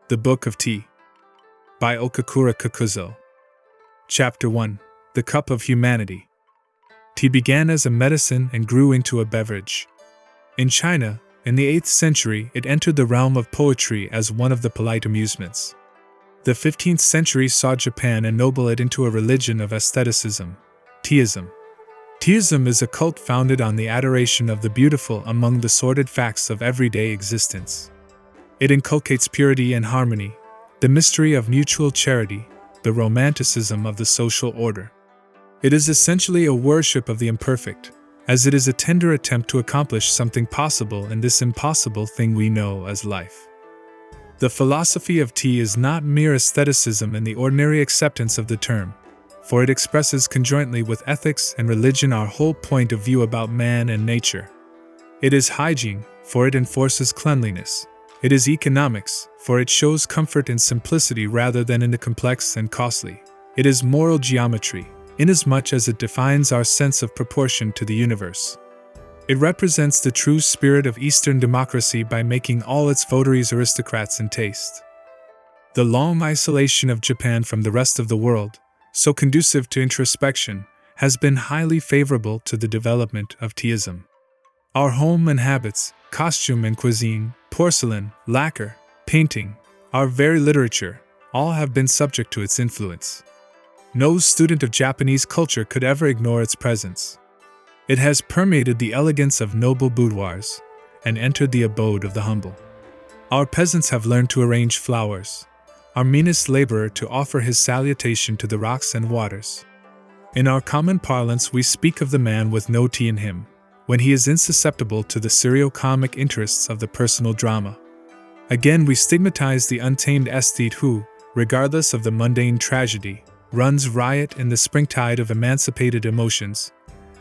The Book of Tea by Okakura Kakuzo. Chapter 1. The Cup of Humanity. Tea began as a medicine and grew into a beverage. In China, in the 8th century, it entered the realm of poetry as one of the polite amusements. The 15th century saw Japan ennoble it into a religion of aestheticism, Teaism. Teaism is a cult founded on the adoration of the beautiful among the sordid facts of everyday existence. It inculcates purity and harmony, the mystery of mutual charity, the romanticism of the social order. It is essentially a worship of the imperfect, as it is a tender attempt to accomplish something possible in this impossible thing we know as life. The philosophy of tea is not mere aestheticism in the ordinary acceptance of the term, for it expresses conjointly with ethics and religion our whole point of view about man and nature. It is hygiene, for it enforces cleanliness. It is economics, for it shows comfort in simplicity rather than in the complex and costly. It is moral geometry, inasmuch as it defines our sense of proportion to the universe. It represents the true spirit of Eastern democracy by making all its votaries aristocrats in taste. The long isolation of Japan from the rest of the world, so conducive to introspection, has been highly favorable to the development of Teaism. Our home and habits, costume and cuisine, porcelain, lacquer, painting, our very literature, all have been subject to its influence. No student of Japanese culture could ever ignore its presence. It has permeated the elegance of noble boudoirs and entered the abode of the humble. Our peasants have learned to arrange flowers, our meanest laborer to offer his salutation to the rocks and waters. In our common parlance we speak of the man with no tea in him, when he is insusceptible to the serio-comic interests of the personal drama. Again we stigmatize the untamed aesthete who, regardless of the mundane tragedy, runs riot in the springtide of emancipated emotions,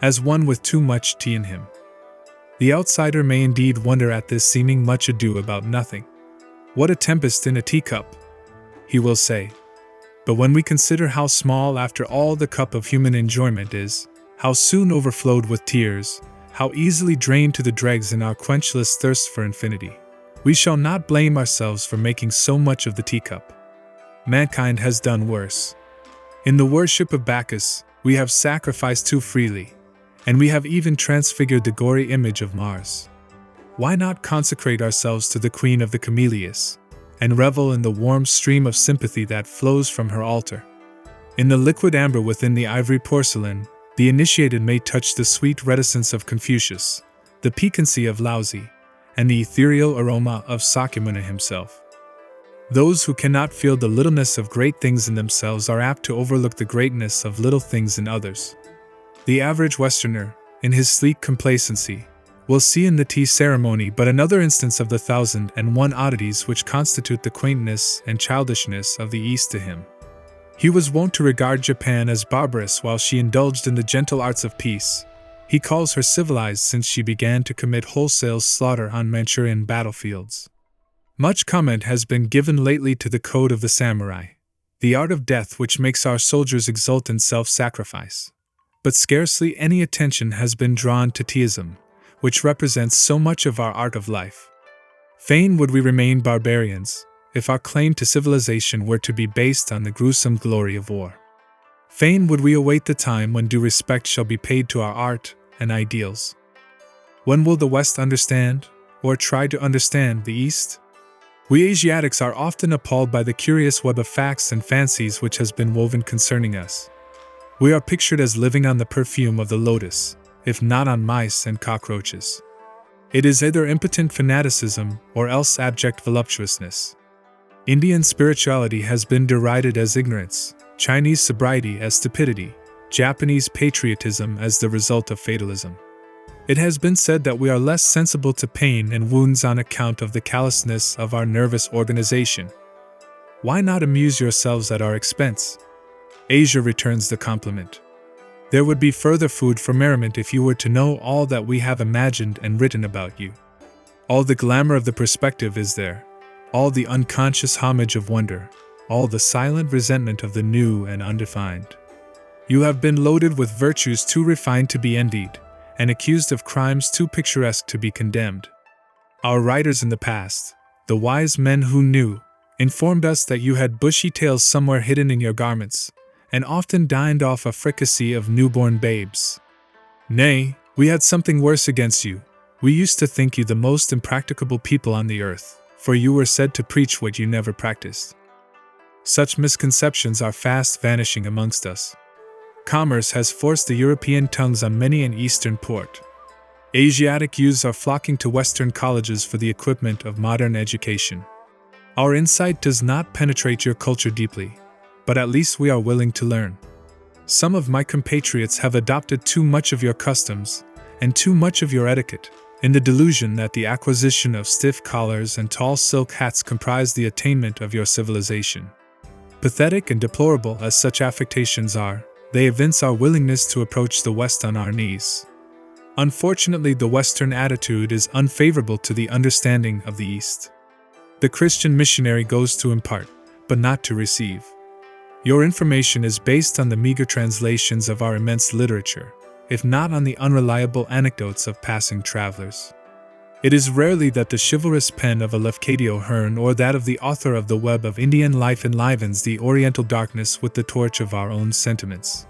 as one with too much tea in him. The outsider may indeed wonder at this seeming much ado about nothing. What a tempest in a teacup, he will say. But when we consider how small after all the cup of human enjoyment is, how soon overflowed with tears, how easily drained to the dregs in our quenchless thirst for infinity, we shall not blame ourselves for making so much of the teacup. Mankind has done worse. In the worship of Bacchus, we have sacrificed too freely, and we have even transfigured the gory image of Mars. Why not consecrate ourselves to the Queen of the Camellias, and revel in the warm stream of sympathy that flows from her altar? In the liquid amber within the ivory porcelain, the initiated may touch the sweet reticence of Confucius, the piquancy of Laozi, and the ethereal aroma of Sakyamuni himself. Those who cannot feel the littleness of great things in themselves are apt to overlook the greatness of little things in others. The average Westerner, in his sleek complacency, will see in the tea ceremony but another instance of the 1,001 oddities which constitute the quaintness and childishness of the East to him. He was wont to regard Japan as barbarous while she indulged in the gentle arts of peace. He calls her civilized since she began to commit wholesale slaughter on Manchurian battlefields. Much comment has been given lately to the code of the samurai, the art of death which makes our soldiers exult in self-sacrifice. But scarcely any attention has been drawn to Teaism, which represents so much of our art of life. Fain would we remain barbarians, if our claim to civilization were to be based on the gruesome glory of war. Fain would we await the time when due respect shall be paid to our art and ideals. When will the West understand, or try to understand, the East? We Asiatics are often appalled by the curious web of facts and fancies which has been woven concerning us. We are pictured as living on the perfume of the lotus, if not on mice and cockroaches. It is either impotent fanaticism or else abject voluptuousness. Indian spirituality has been derided as ignorance, Chinese sobriety as stupidity, Japanese patriotism as the result of fatalism. It has been said that we are less sensible to pain and wounds on account of the callousness of our nervous organization. Why not amuse yourselves at our expense? Asia returns the compliment. There would be further food for merriment if you were to know all that we have imagined and written about you. All the glamour of the perspective is there, all the unconscious homage of wonder, all the silent resentment of the new and undefined. You have been loaded with virtues too refined to be envied, and accused of crimes too picturesque to be condemned. Our writers in the past, the wise men who knew, informed us that you had bushy tails somewhere hidden in your garments, and often dined off a fricassee of newborn babes. Nay, we had something worse against you. We used to think you the most impracticable people on the earth, for you were said to preach what you never practiced. Such misconceptions are fast vanishing amongst us. Commerce has forced the European tongues on many an Eastern port. Asiatic youths are flocking to Western colleges for the equipment of modern education. Our insight does not penetrate your culture deeply, but at least we are willing to learn. Some of my compatriots have adopted too much of your customs and too much of your etiquette, in the delusion that the acquisition of stiff collars and tall silk hats comprise the attainment of your civilization. Pathetic and deplorable as such affectations are, they evince our willingness to approach the West on our knees. Unfortunately, the Western attitude is unfavorable to the understanding of the East. The Christian missionary goes to impart, but not to receive. Your information is based on the meager translations of our immense literature, if not on the unreliable anecdotes of passing travelers. It is rarely that the chivalrous pen of a Lafcadio Hearn or that of the author of The Web of Indian Life enlivens the Oriental darkness with the torch of our own sentiments.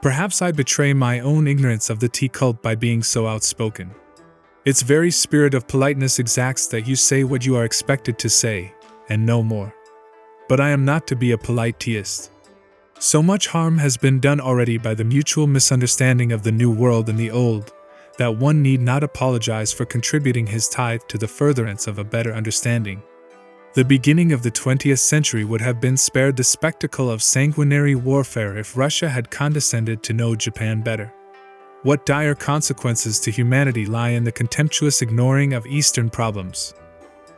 Perhaps I betray my own ignorance of the tea cult by being so outspoken. Its very spirit of politeness exacts that you say what you are expected to say, and no more. But I am not to be a polite teaist. So much harm has been done already by the mutual misunderstanding of the New World and the Old, that one need not apologize for contributing his tithe to the furtherance of a better understanding. The beginning of the 20th century would have been spared the spectacle of sanguinary warfare if Russia had condescended to know Japan better. What dire consequences to humanity lie in the contemptuous ignoring of Eastern problems?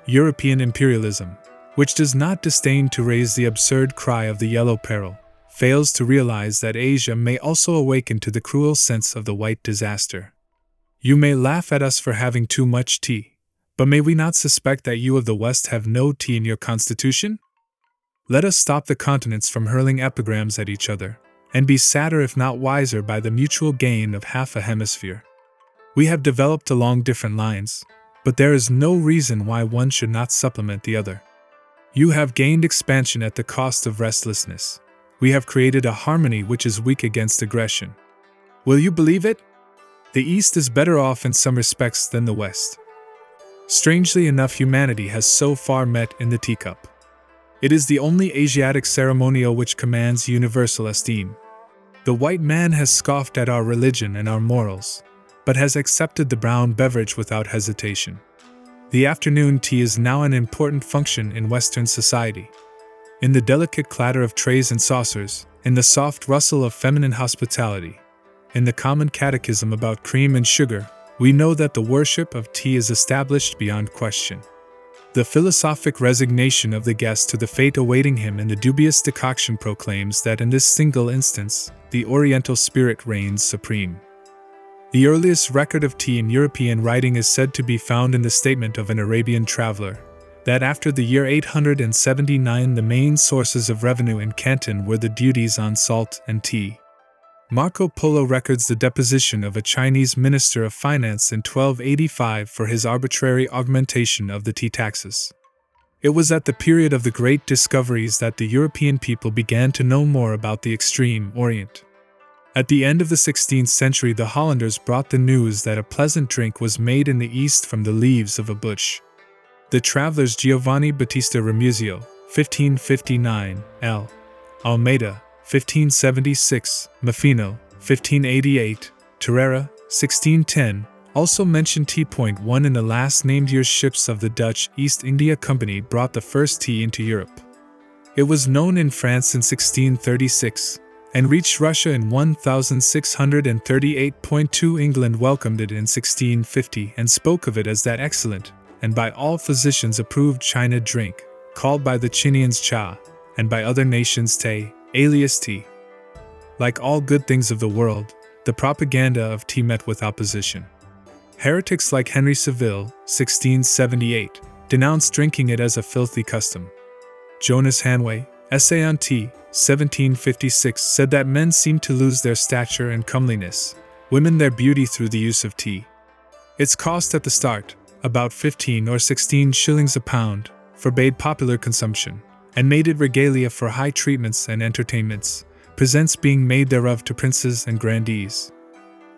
European imperialism, which does not disdain to raise the absurd cry of the yellow peril, fails to realize that Asia may also awaken to the cruel sense of the white disaster. You may laugh at us for having too much tea, but may we not suspect that you of the West have no tea in your constitution? Let us stop the continents from hurling epigrams at each other, and be sadder if not wiser by the mutual gain of half a hemisphere. We have developed along different lines, but there is no reason why one should not supplement the other. You have gained expansion at the cost of restlessness. We have created a harmony which is weak against aggression. Will you believe it? The East is better off in some respects than the West. Strangely enough, humanity has so far met in the teacup. It is the only Asiatic ceremonial which commands universal esteem. The white man has scoffed at our religion and our morals, but has accepted the brown beverage without hesitation. The afternoon tea is now an important function in Western society. In the delicate clatter of trays and saucers, in the soft rustle of feminine hospitality, in the common catechism about cream and sugar, we know that the worship of tea is established beyond question. The philosophic resignation of the guest to the fate awaiting him in the dubious decoction proclaims that in this single instance, the Oriental spirit reigns supreme. The earliest record of tea in European writing is said to be found in the statement of an Arabian traveler, that after the year 879 the main sources of revenue in Canton were the duties on salt and tea. Marco Polo records the deposition of a Chinese minister of finance in 1285 for his arbitrary augmentation of the tea taxes. It was at the period of the great discoveries that the European people began to know more about the extreme Orient. At the end of the 16th century, the Hollanders brought the news that a pleasant drink was made in the East from the leaves of a bush. The travelers Giovanni Battista Ramuzio, 1559, L. Almeida, 1576, Maffino, 1588, Terrera, 1610, also mention tea. 1 In the last named year, ships of the Dutch East India Company brought the first tea into Europe. It was known in France in 1636, and reached Russia in 1638. 2 England welcomed it in 1650 and spoke of it as that excellent, and by all physicians approved China drink, called by the Chinians cha, and by other nations te, alias tea. Like all good things of the world, the propaganda of tea met with opposition. Heretics like Henry Saville, 1678, denounced drinking it as a filthy custom. Jonas Hanway, Essay on Tea, 1756, said that men seem to lose their stature and comeliness, women their beauty through the use of tea. Its cost at the start, about 15 or 16 shillings a pound, forbade popular consumption, and made it regalia for high treatments and entertainments, presents being made thereof to princes and grandees.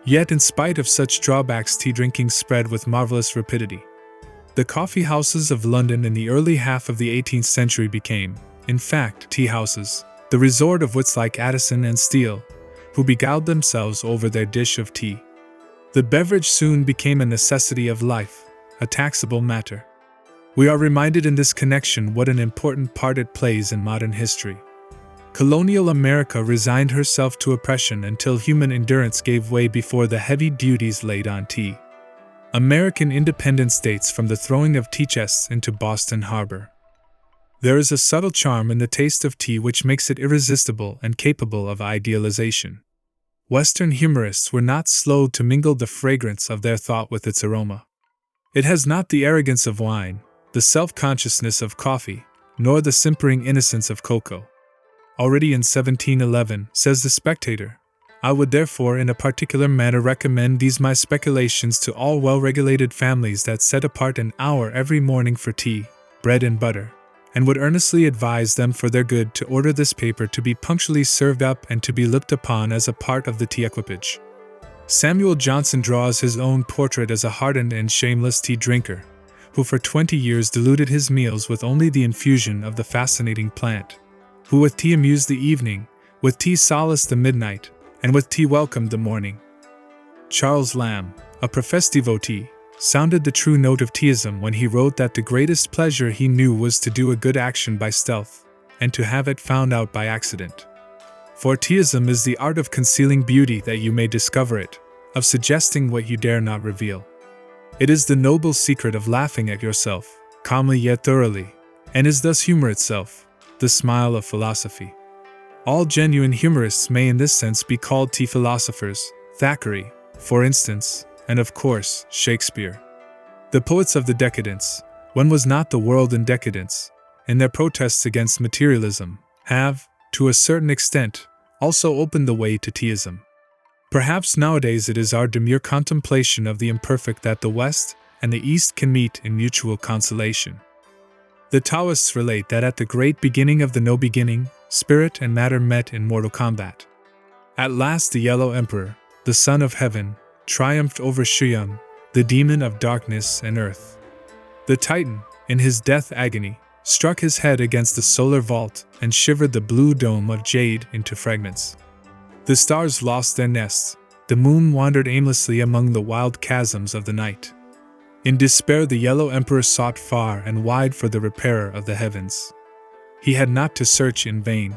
Yet in spite of such drawbacks, tea drinking spread with marvelous rapidity. The coffee houses of London in the early half of the 18th century became, in fact, tea houses, the resort of wits like Addison and Steele, who beguiled themselves over their dish of tea. The beverage soon became a necessity of life, a taxable matter. We are reminded in this connection what an important part it plays in modern history. Colonial America resigned herself to oppression until human endurance gave way before the heavy duties laid on tea. American independence dates from the throwing of tea chests into Boston Harbor. There is a subtle charm in the taste of tea which makes it irresistible and capable of idealization. Western humorists were not slow to mingle the fragrance of their thought with its aroma. It has not the arrogance of wine, the self-consciousness of coffee, nor the simpering innocence of cocoa. Already in 1711, says the Spectator, I would therefore in a particular manner recommend these my speculations to all well-regulated families that set apart an hour every morning for tea, bread and butter, and would earnestly advise them for their good to order this paper to be punctually served up and to be looked upon as a part of the tea equipage. Samuel Johnson draws his own portrait as a hardened and shameless tea drinker, who for 20 years diluted his meals with only the infusion of the fascinating plant, who with tea amused the evening, with tea solaced the midnight, and with tea welcomed the morning. Charles Lamb, a professed devotee, sounded the true note of Teaism when he wrote that the greatest pleasure he knew was to do a good action by stealth, and to have it found out by accident. For Teaism is the art of concealing beauty that you may discover it, of suggesting what you dare not reveal. It is the noble secret of laughing at yourself, calmly yet thoroughly, and is thus humor itself, the smile of philosophy. All genuine humorists may in this sense be called tea philosophers, Thackeray, for instance, and of course, Shakespeare. The poets of the decadence, when was not the world in decadence, in their protests against materialism, have, to a certain extent, also opened the way to Teaism. Perhaps nowadays it is our demure contemplation of the imperfect that the West and the East can meet in mutual consolation. The Taoists relate that at the great beginning of the no beginning, spirit and matter met in mortal combat. At last the Yellow Emperor, the Son of Heaven, triumphed over Shuyang, the demon of darkness and earth. The Titan, in his death agony, struck his head against the solar vault and shivered the blue dome of jade into fragments. The stars lost their nests, the moon wandered aimlessly among the wild chasms of the night. In despair the Yellow Emperor sought far and wide for the repairer of the heavens. He had not to search in vain.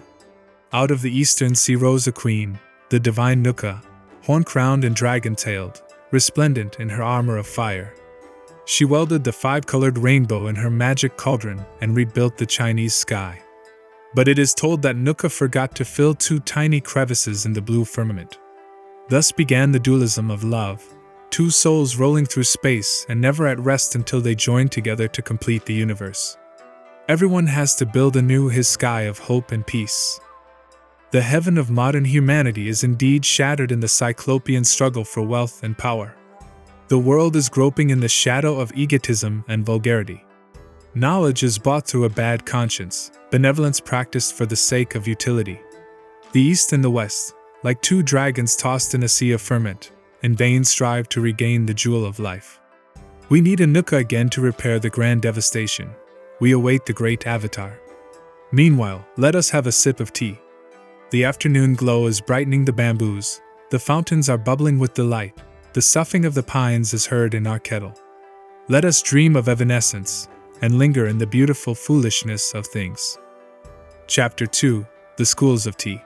Out of the eastern sea rose a queen, the divine Nuka, horn-crowned and dragon-tailed, resplendent in her armor of fire. She welded the five-colored rainbow in her magic cauldron and rebuilt the Chinese sky. But it is told that Nuka forgot to fill 2 tiny crevices in the blue firmament. Thus began the dualism of love, 2 souls rolling through space and never at rest until they joined together to complete the universe. Everyone has to build anew his sky of hope and peace. The heaven of modern humanity is indeed shattered in the cyclopean struggle for wealth and power. The world is groping in the shadow of egotism and vulgarity. Knowledge is bought through a bad conscience, benevolence practiced for the sake of utility. The East and the West, like 2 dragons tossed in a sea of ferment, in vain strive to regain the jewel of life. We need a Nuka again to repair the grand devastation. We await the great avatar. Meanwhile, let us have a sip of tea. The afternoon glow is brightening the bamboos, the fountains are bubbling with delight, the soughing of the pines is heard in our kettle. Let us dream of evanescence, and linger in the beautiful foolishness of things. Chapter 2: The Schools of Tea.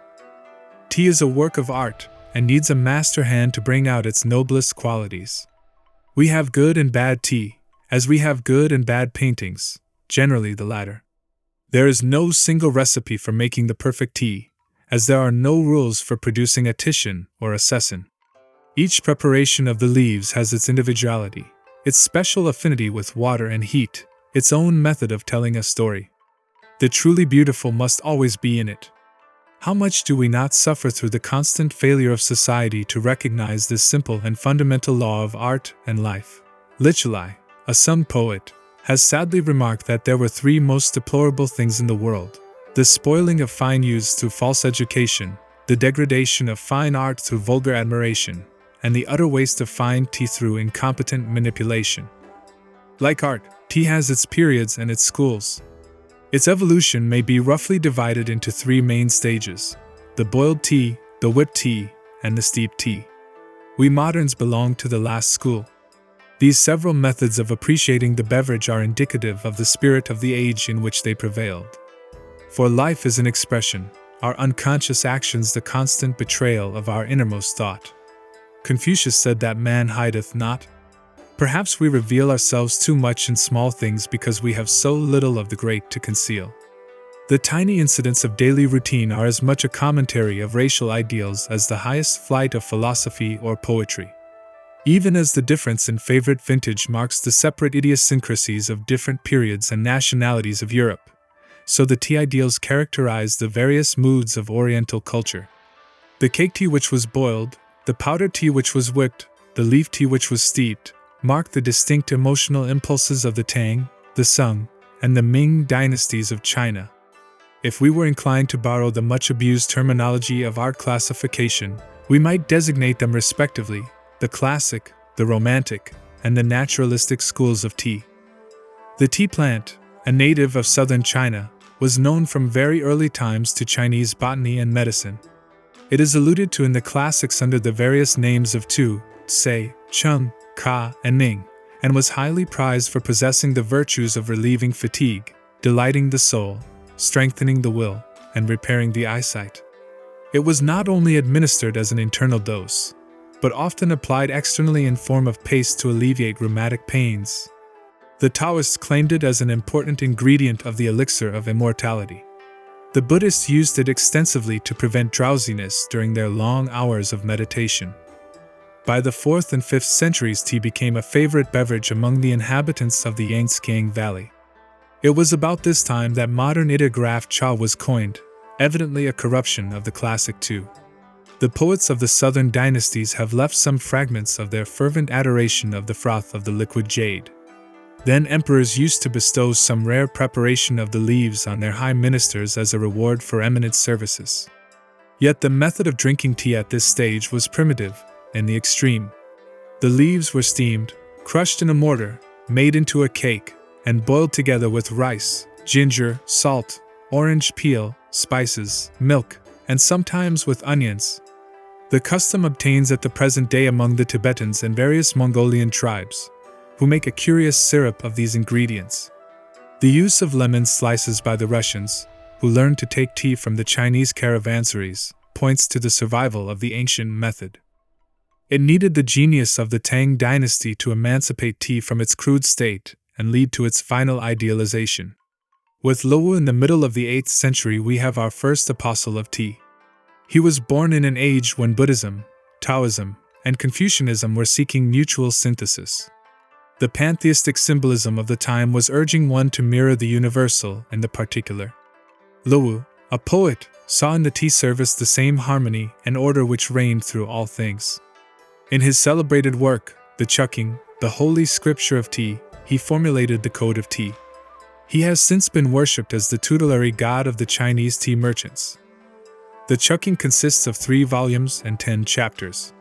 Tea is a work of art, and needs a master hand to bring out its noblest qualities. We have good and bad tea, as we have good and bad paintings, generally the latter. There is no single recipe for making the perfect tea, as there are no rules for producing a Titian or a Cezanne. Each preparation of the leaves has its individuality, its special affinity with water and heat, its own method of telling a story. The truly beautiful must always be in it. How much do we not suffer through the constant failure of society to recognize this simple and fundamental law of art and life? Lichelai, a Sung poet, has sadly remarked that there were three most deplorable things in the world: the spoiling of fine youths through false education, the degradation of fine art through vulgar admiration, and the utter waste of fine tea through incompetent manipulation. Like art, tea has its periods and its schools. Its evolution may be roughly divided into three main stages: the boiled tea, the whipped tea, and the steeped tea. We moderns belong to the last school. These several methods of appreciating the beverage are indicative of the spirit of the age in which they prevailed. For life is an expression, our unconscious actions the constant betrayal of our innermost thought. Confucius said that man hideth not. Perhaps we reveal ourselves too much in small things because we have so little of the great to conceal. The tiny incidents of daily routine are as much a commentary of racial ideals as the highest flight of philosophy or poetry. Even as the difference in favorite vintage marks the separate idiosyncrasies of different periods and nationalities of Europe, so the tea ideals characterize the various moods of Oriental culture. The cake tea which was boiled, the powder tea which was whipped, the leaf tea which was steeped, mark the distinct emotional impulses of the Tang, the Sung, and the Ming dynasties of China. If we were inclined to borrow the much-abused terminology of art classification, we might designate them respectively the classic, the romantic, and the naturalistic schools of tea. The tea plant, a native of southern China, was known from very early times to Chinese botany and medicine. It is alluded to in the classics under the various names of Tu, Tsei, Chung, Ka, and Ning, and was highly prized for possessing the virtues of relieving fatigue, delighting the soul, strengthening the will, and repairing the eyesight. It was not only administered as an internal dose, but often applied externally in form of paste to alleviate rheumatic pains. The Taoists claimed it as an important ingredient of the elixir of immortality. The Buddhists used it extensively to prevent drowsiness during their long hours of meditation. By the 4th and 5th centuries, tea became a favorite beverage among the inhabitants of the Yangtze Valley. It was about this time that modern ideograph cha was coined, evidently a corruption of the classic tu. The poets of the southern dynasties have left some fragments of their fervent adoration of the froth of the liquid jade. Then emperors used to bestow some rare preparation of the leaves on their high ministers as a reward for eminent services. Yet the method of drinking tea at this stage was primitive, in the extreme. The leaves were steamed, crushed in a mortar, made into a cake, and boiled together with rice, ginger, salt, orange peel, spices, milk, and sometimes with onions. The custom obtains at the present day among the Tibetans and various Mongolian tribes, who make a curious syrup of these ingredients. The use of lemon slices by the Russians, who learned to take tea from the Chinese caravansaries, points to the survival of the ancient method. It needed the genius of the Tang dynasty to emancipate tea from its crude state and lead to its final idealization. With Luo in the middle of the 8th century, we have our first apostle of tea. He was born in an age when Buddhism, Taoism, and Confucianism were seeking mutual synthesis. The pantheistic symbolism of the time was urging one to mirror the universal and the particular. Luo, a poet, saw in the tea service the same harmony and order which reigned through all things. In his celebrated work, The Chucking, the Holy Scripture of Tea, he formulated the Code of Tea. He has since been worshipped as the tutelary god of the Chinese tea merchants. The Chucking consists of 3 volumes and 10 chapters.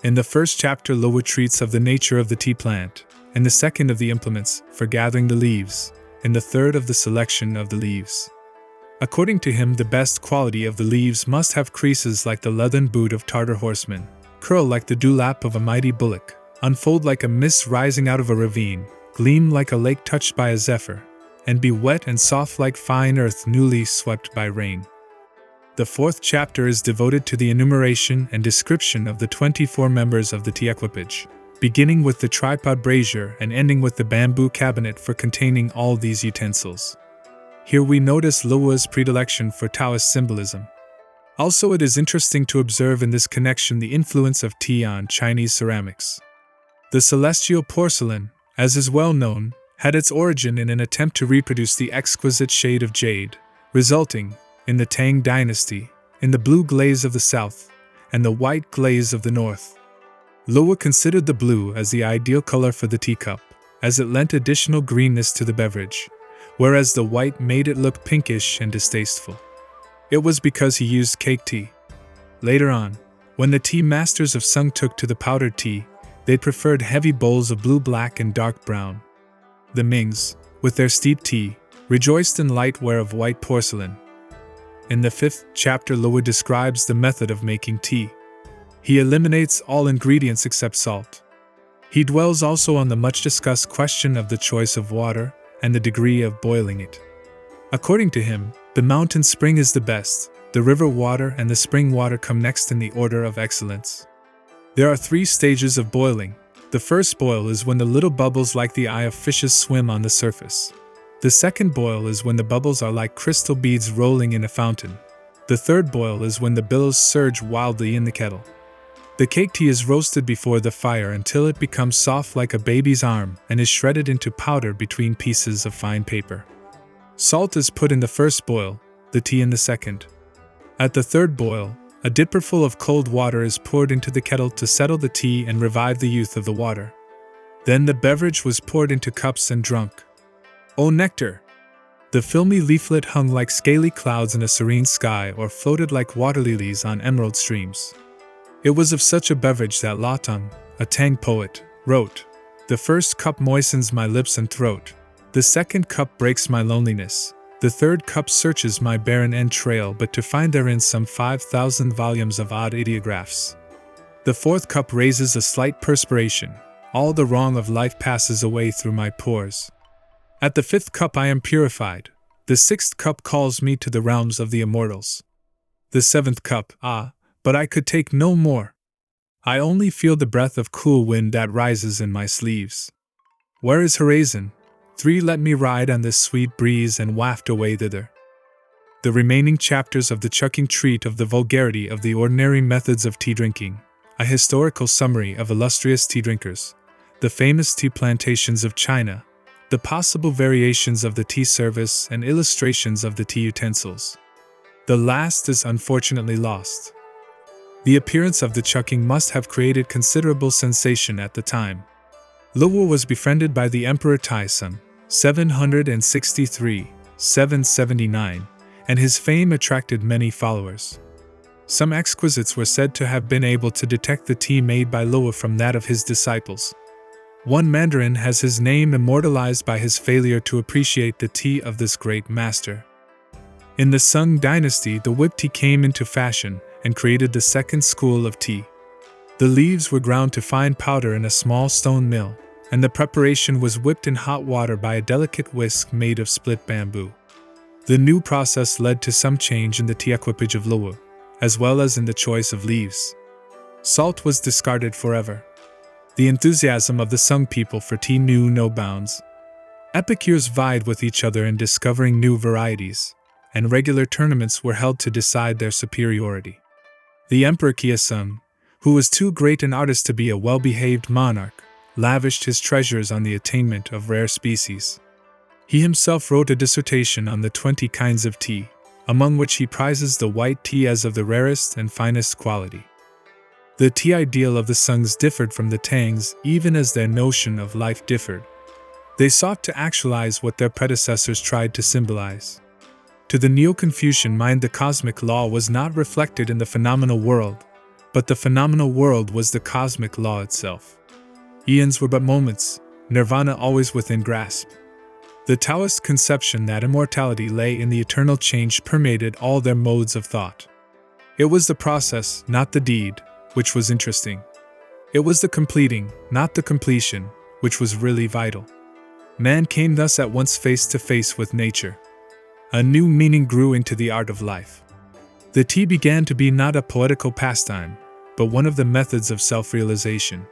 In the first chapter, Luo treats of the nature of the tea plant, in the second of the implements for gathering the leaves, in the third of the selection of the leaves. According to him, the best quality of the leaves must have creases like the leathern boot of Tartar horsemen, curl like the dewlap of a mighty bullock, unfold like a mist rising out of a ravine, gleam like a lake touched by a zephyr, and be wet and soft like fine earth newly swept by rain. The 4th chapter is devoted to the enumeration and description of the 24 members of the tea equipage, beginning with the tripod brazier and ending with the bamboo cabinet for containing all these utensils. Here we notice Luo's predilection for Taoist symbolism. Also, it is interesting to observe in this connection the influence of tea on Chinese ceramics. The celestial porcelain, as is well known, had its origin in an attempt to reproduce the exquisite shade of jade, resulting, in the Tang dynasty, in the blue glaze of the south and the white glaze of the north. Luo considered the blue as the ideal color for the teacup, as it lent additional greenness to the beverage, whereas the white made it look pinkish and distasteful. It was because he used cake tea. Later on, when the tea masters of Sung took to the powdered tea, they preferred heavy bowls of blue, black, and dark brown. The Mings, with their steep tea, rejoiced in light ware of white porcelain. In the 5th chapter, Luo describes the method of making tea. He eliminates all ingredients except salt. He dwells also on the much-discussed question of the choice of water and the degree of boiling it. According to him, the mountain spring is the best, the river water and the spring water come next in the order of excellence. There are 3 stages of boiling. The first boil is when the little bubbles like the eye of fishes swim on the surface. The second boil is when the bubbles are like crystal beads rolling in a fountain. The third boil is when the billows surge wildly in the kettle. The cake tea is roasted before the fire until it becomes soft like a baby's arm and is shredded into powder between pieces of fine paper. Salt is put in the first boil, the tea in the second. At the third boil, a dipperful of cold water is poured into the kettle to settle the tea and revive the youth of the water. Then the beverage was poured into cups and drunk. O nectar! The filmy leaflet hung like scaly clouds in a serene sky or floated like water lilies on emerald streams. It was of such a beverage that Latang, a Tang poet, wrote, "The first cup moistens my lips and throat. The second cup breaks my loneliness. The third cup searches my barren entrail but to find therein some 5,000 volumes of odd ideographs. The fourth cup raises a slight perspiration. All the wrong of life passes away through my pores. At the 5th cup I am purified. The 6th cup calls me to the realms of the immortals. The 7th cup, but I could take no more. I only feel the breath of cool wind that rises in my sleeves. Where is horizon? 3 Let me ride on this sweet breeze and waft away thither." The remaining chapters of the chucking treat of the vulgarity of the ordinary methods of tea drinking, a historical summary of illustrious tea drinkers, the famous tea plantations of China, the possible variations of the tea service and illustrations of the tea utensils. The last is unfortunately lost. The appearance of the chucking must have created considerable sensation at the time. Luo was befriended by the Emperor Teaism, 763-779, and his fame attracted many followers. Some exquisites were said to have been able to detect the tea made by Luo from that of his disciples. One Mandarin has his name immortalized by his failure to appreciate the tea of this great master. In the Sung dynasty, the whipped tea came into fashion and created the second school of tea. The leaves were ground to fine powder in a small stone mill, and the preparation was whipped in hot water by a delicate whisk made of split bamboo. The new process led to some change in the tea equipage of Luo, as well as in the choice of leaves. Salt was discarded forever. The enthusiasm of the Sung people for tea knew no bounds. Epicures vied with each other in discovering new varieties, and regular tournaments were held to decide their superiority. The Emperor Teaism, who was too great an artist to be a well-behaved monarch, lavished his treasures on the attainment of rare species. He himself wrote a dissertation on the 20 kinds of tea, among which he prizes the white tea as of the rarest and finest quality. The tea ideal of the Sungs differed from the Tangs even as their notion of life differed. They sought to actualize what their predecessors tried to symbolize. To the Neo-Confucian mind, the cosmic law was not reflected in the phenomenal world, but the phenomenal world was the cosmic law itself. Eons were but moments, nirvana always within grasp. The Taoist conception that immortality lay in the eternal change permeated all their modes of thought. It was the process, not the deed, which was interesting. It was the completing, not the completion, which was really vital. Man came thus at once face to face with nature. A new meaning grew into the art of life. The tea began to be not a poetical pastime, but one of the methods of self-realization.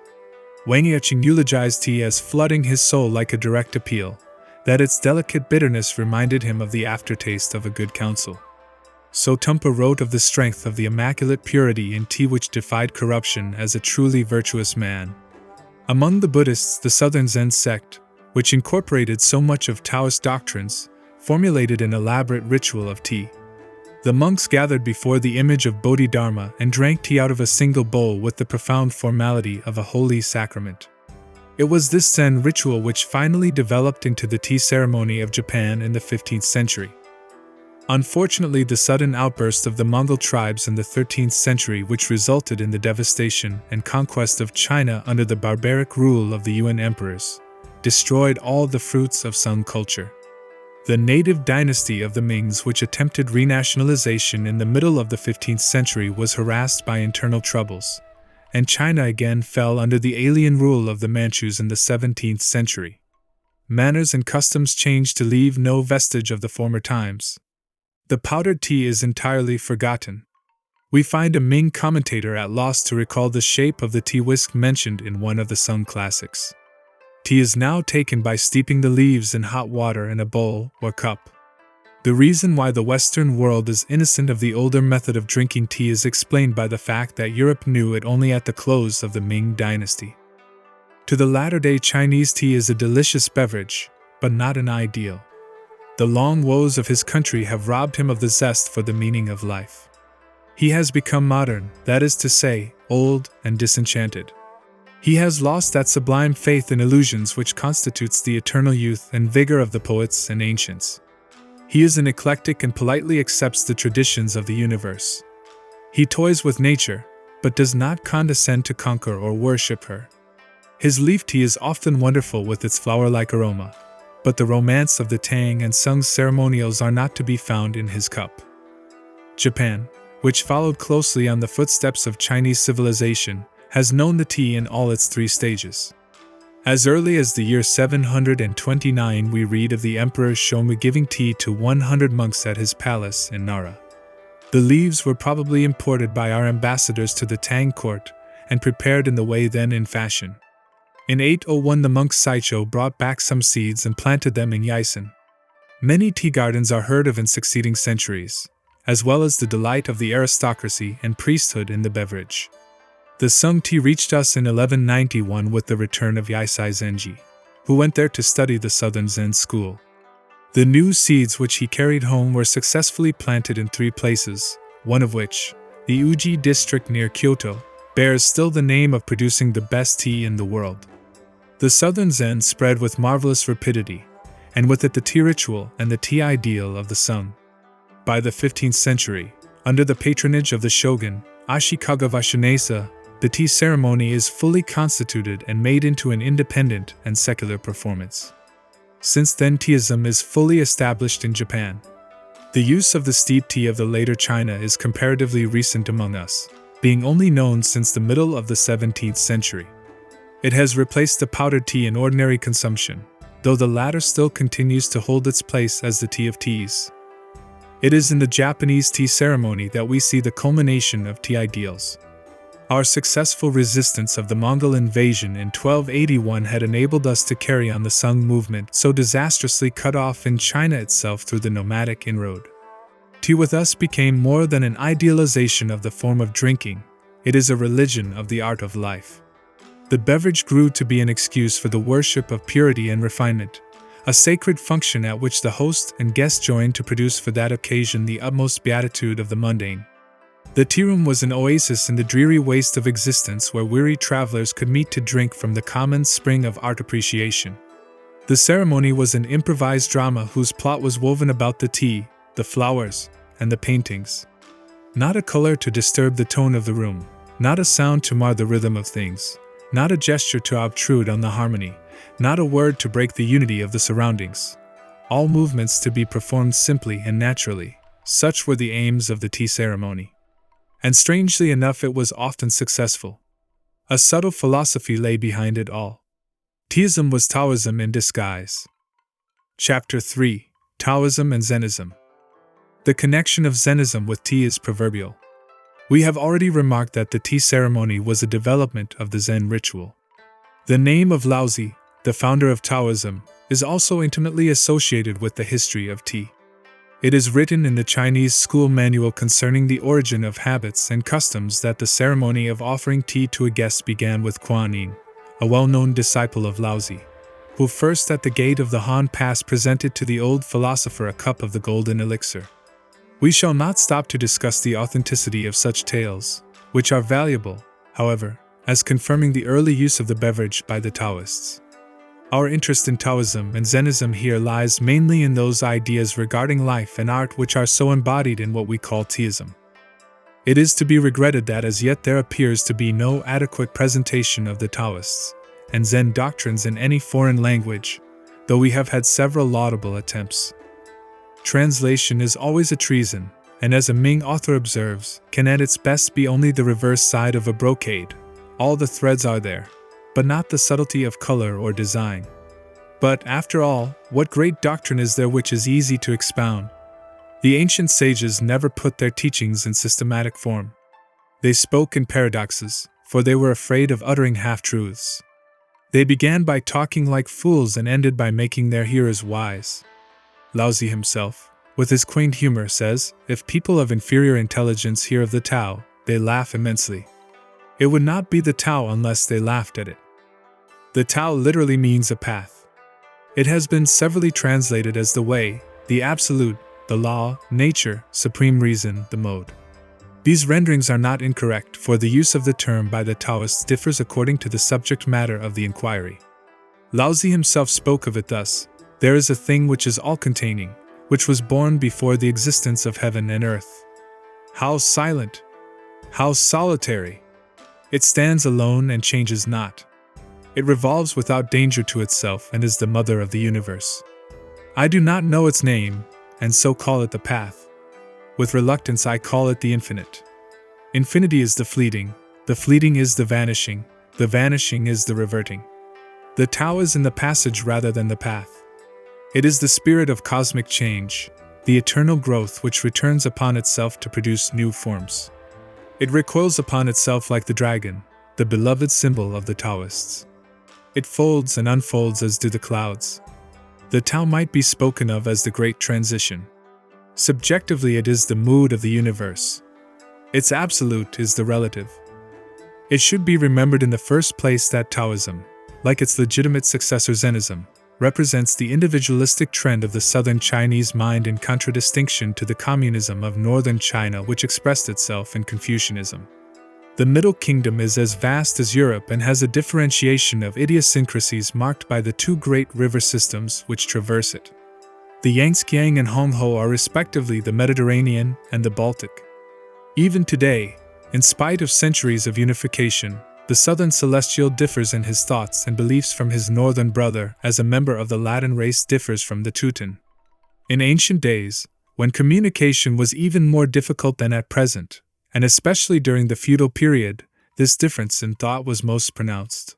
Wang Yiqing eulogized tea as flooding his soul like a direct appeal, that its delicate bitterness reminded him of the aftertaste of a good counsel. So Tumpa wrote of the strength of the immaculate purity in tea which defied corruption as a truly virtuous man. Among the Buddhists, the Southern Zen sect, which incorporated so much of Taoist doctrines, formulated an elaborate ritual of tea. The monks gathered before the image of Bodhidharma and drank tea out of a single bowl with the profound formality of a holy sacrament. It was this Zen ritual which finally developed into the tea ceremony of Japan in the 15th century. Unfortunately, the sudden outburst of the Mongol tribes in the 13th century, which resulted in the devastation and conquest of China under the barbaric rule of the Yuan emperors, destroyed all the fruits of Sung culture. The native dynasty of the Mings, which attempted renationalization in the middle of the 15th century, was harassed by internal troubles, and China again fell under the alien rule of the Manchus in the 17th century. Manners and customs changed to leave no vestige of the former times. The powdered tea is entirely forgotten. We find a Ming commentator at loss to recall the shape of the tea whisk mentioned in one of the Sung classics. Tea is now taken by steeping the leaves in hot water in a bowl or cup. The reason why the Western world is innocent of the older method of drinking tea is explained by the fact that Europe knew it only at the close of the Ming dynasty. To the latter-day Chinese, tea is a delicious beverage, but not an ideal. The long woes of his country have robbed him of the zest for the meaning of life. He has become modern, that is to say, old and disenchanted. He has lost that sublime faith in illusions which constitutes the eternal youth and vigor of the poets and ancients. He is an eclectic and politely accepts the traditions of the universe. He toys with nature, but does not condescend to conquer or worship her. His leaf tea is often wonderful with its flower-like aroma, but the romance of the Tang and Sung ceremonials are not to be found in his cup. Japan, which followed closely on the footsteps of Chinese civilization, has known the tea in all its three stages. As early as the year 729, we read of the Emperor Shomu giving tea to 100 monks at his palace in Nara. The leaves were probably imported by our ambassadors to the Tang court and prepared in the way then in fashion. In 801, the monk Saicho brought back some seeds and planted them in Yaisen. Many tea gardens are heard of in succeeding centuries, as well as the delight of the aristocracy and priesthood in the beverage. The Sung tea reached us in 1191 with the return of Yaisai Zenji, who went there to study the Southern Zen school. The new seeds which he carried home were successfully planted in 3 places, one of which, the Uji district near Kyoto, bears still the name of producing the best tea in the world. The Southern Zen spread with marvelous rapidity, and with it the tea ritual and the tea ideal of the Sung. By the 15th century, under the patronage of the shogun, Ashikaga Vashinesa, the tea ceremony is fully constituted and made into an independent and secular performance. Since then, Teaism is fully established in Japan. The use of the steep tea of the later China is comparatively recent among us, being only known since the middle of the 17th century. It has replaced the powdered tea in ordinary consumption, though the latter still continues to hold its place as the tea of teas. It is in the Japanese tea ceremony that we see the culmination of tea ideals. Our successful resistance of the Mongol invasion in 1281 had enabled us to carry on the Sung movement so disastrously cut off in China itself through the nomadic inroad. Tea with us became more than an idealization of the form of drinking, it is a religion of the art of life. The beverage grew to be an excuse for the worship of purity and refinement, a sacred function at which the host and guest joined to produce for that occasion the utmost beatitude of the mundane. The tea room was an oasis in the dreary waste of existence where weary travelers could meet to drink from the common spring of art appreciation. The ceremony was an improvised drama whose plot was woven about the tea, the flowers, and the paintings. Not a color to disturb the tone of the room, not a sound to mar the rhythm of things, not a gesture to obtrude on the harmony, not a word to break the unity of the surroundings. All movements to be performed simply and naturally. Such were the aims of the tea ceremony. And strangely enough, it was often successful. A subtle philosophy lay behind it all. Teaism was Taoism in disguise. Chapter 3: Taoism and Zenism. The connection of Zenism with tea is proverbial. We have already remarked that the tea ceremony was a development of the Zen ritual. The name of Laozi, the founder of Taoism, is also intimately associated with the history of tea. It is written in the Chinese school manual concerning the origin of habits and customs that the ceremony of offering tea to a guest began with Kuan Yin, a well-known disciple of Laozi, who first at the gate of the Han Pass presented to the old philosopher a cup of the golden elixir. We shall not stop to discuss the authenticity of such tales, which are valuable, however, as confirming the early use of the beverage by the Taoists. Our interest in Taoism and Zenism here lies mainly in those ideas regarding life and art which are so embodied in what we call Teaism. It is to be regretted that as yet there appears to be no adequate presentation of the Taoists and Zen doctrines in any foreign language, though we have had several laudable attempts. Translation is always a treason, and as a Ming author observes, can at its best be only the reverse side of a brocade. All the threads are there, but not the subtlety of color or design. But, after all, what great doctrine is there which is easy to expound? The ancient sages never put their teachings in systematic form. They spoke in paradoxes, for they were afraid of uttering half-truths. They began by talking like fools and ended by making their hearers wise. Laozi himself, with his quaint humor, says, "If people of inferior intelligence hear of the Tao, they laugh immensely. It would not be the Tao unless they laughed at it." The Tao literally means a path. It has been severally translated as the way, the absolute, the law, nature, supreme reason, the mode. These renderings are not incorrect, for the use of the term by the Taoists differs according to the subject matter of the inquiry. Laozi himself spoke of it thus: "There is a thing which is all-containing, which was born before the existence of heaven and earth. How silent! How solitary! It stands alone and changes not. It revolves without danger to itself and is the mother of the universe. I do not know its name, and so call it the path. With reluctance I call it the infinite. Infinity is the fleeting is the vanishing is the reverting. The Tao is in the passage rather than the path. It is the spirit of cosmic change, the eternal growth which returns upon itself to produce new forms. It recoils upon itself like the dragon, the beloved symbol of the Taoists. It folds and unfolds as do the clouds. The Tao might be spoken of as the great transition. Subjectively it is the mood of the universe. Its absolute is the relative. It should be remembered in the first place that Taoism, like its legitimate successor Zenism, represents the individualistic trend of the southern Chinese mind in contradistinction to the communism of northern China which expressed itself in Confucianism. The Middle Kingdom is as vast as Europe and has a differentiation of idiosyncrasies marked by the two great river systems which traverse it. The Yangtze and Honghe are respectively the Mediterranean and the Baltic. Even today, in spite of centuries of unification, the southern celestial differs in his thoughts and beliefs from his northern brother, as a member of the Latin race differs from the Teuton. In ancient days, when communication was even more difficult than at present, and especially during the feudal period, this difference in thought was most pronounced.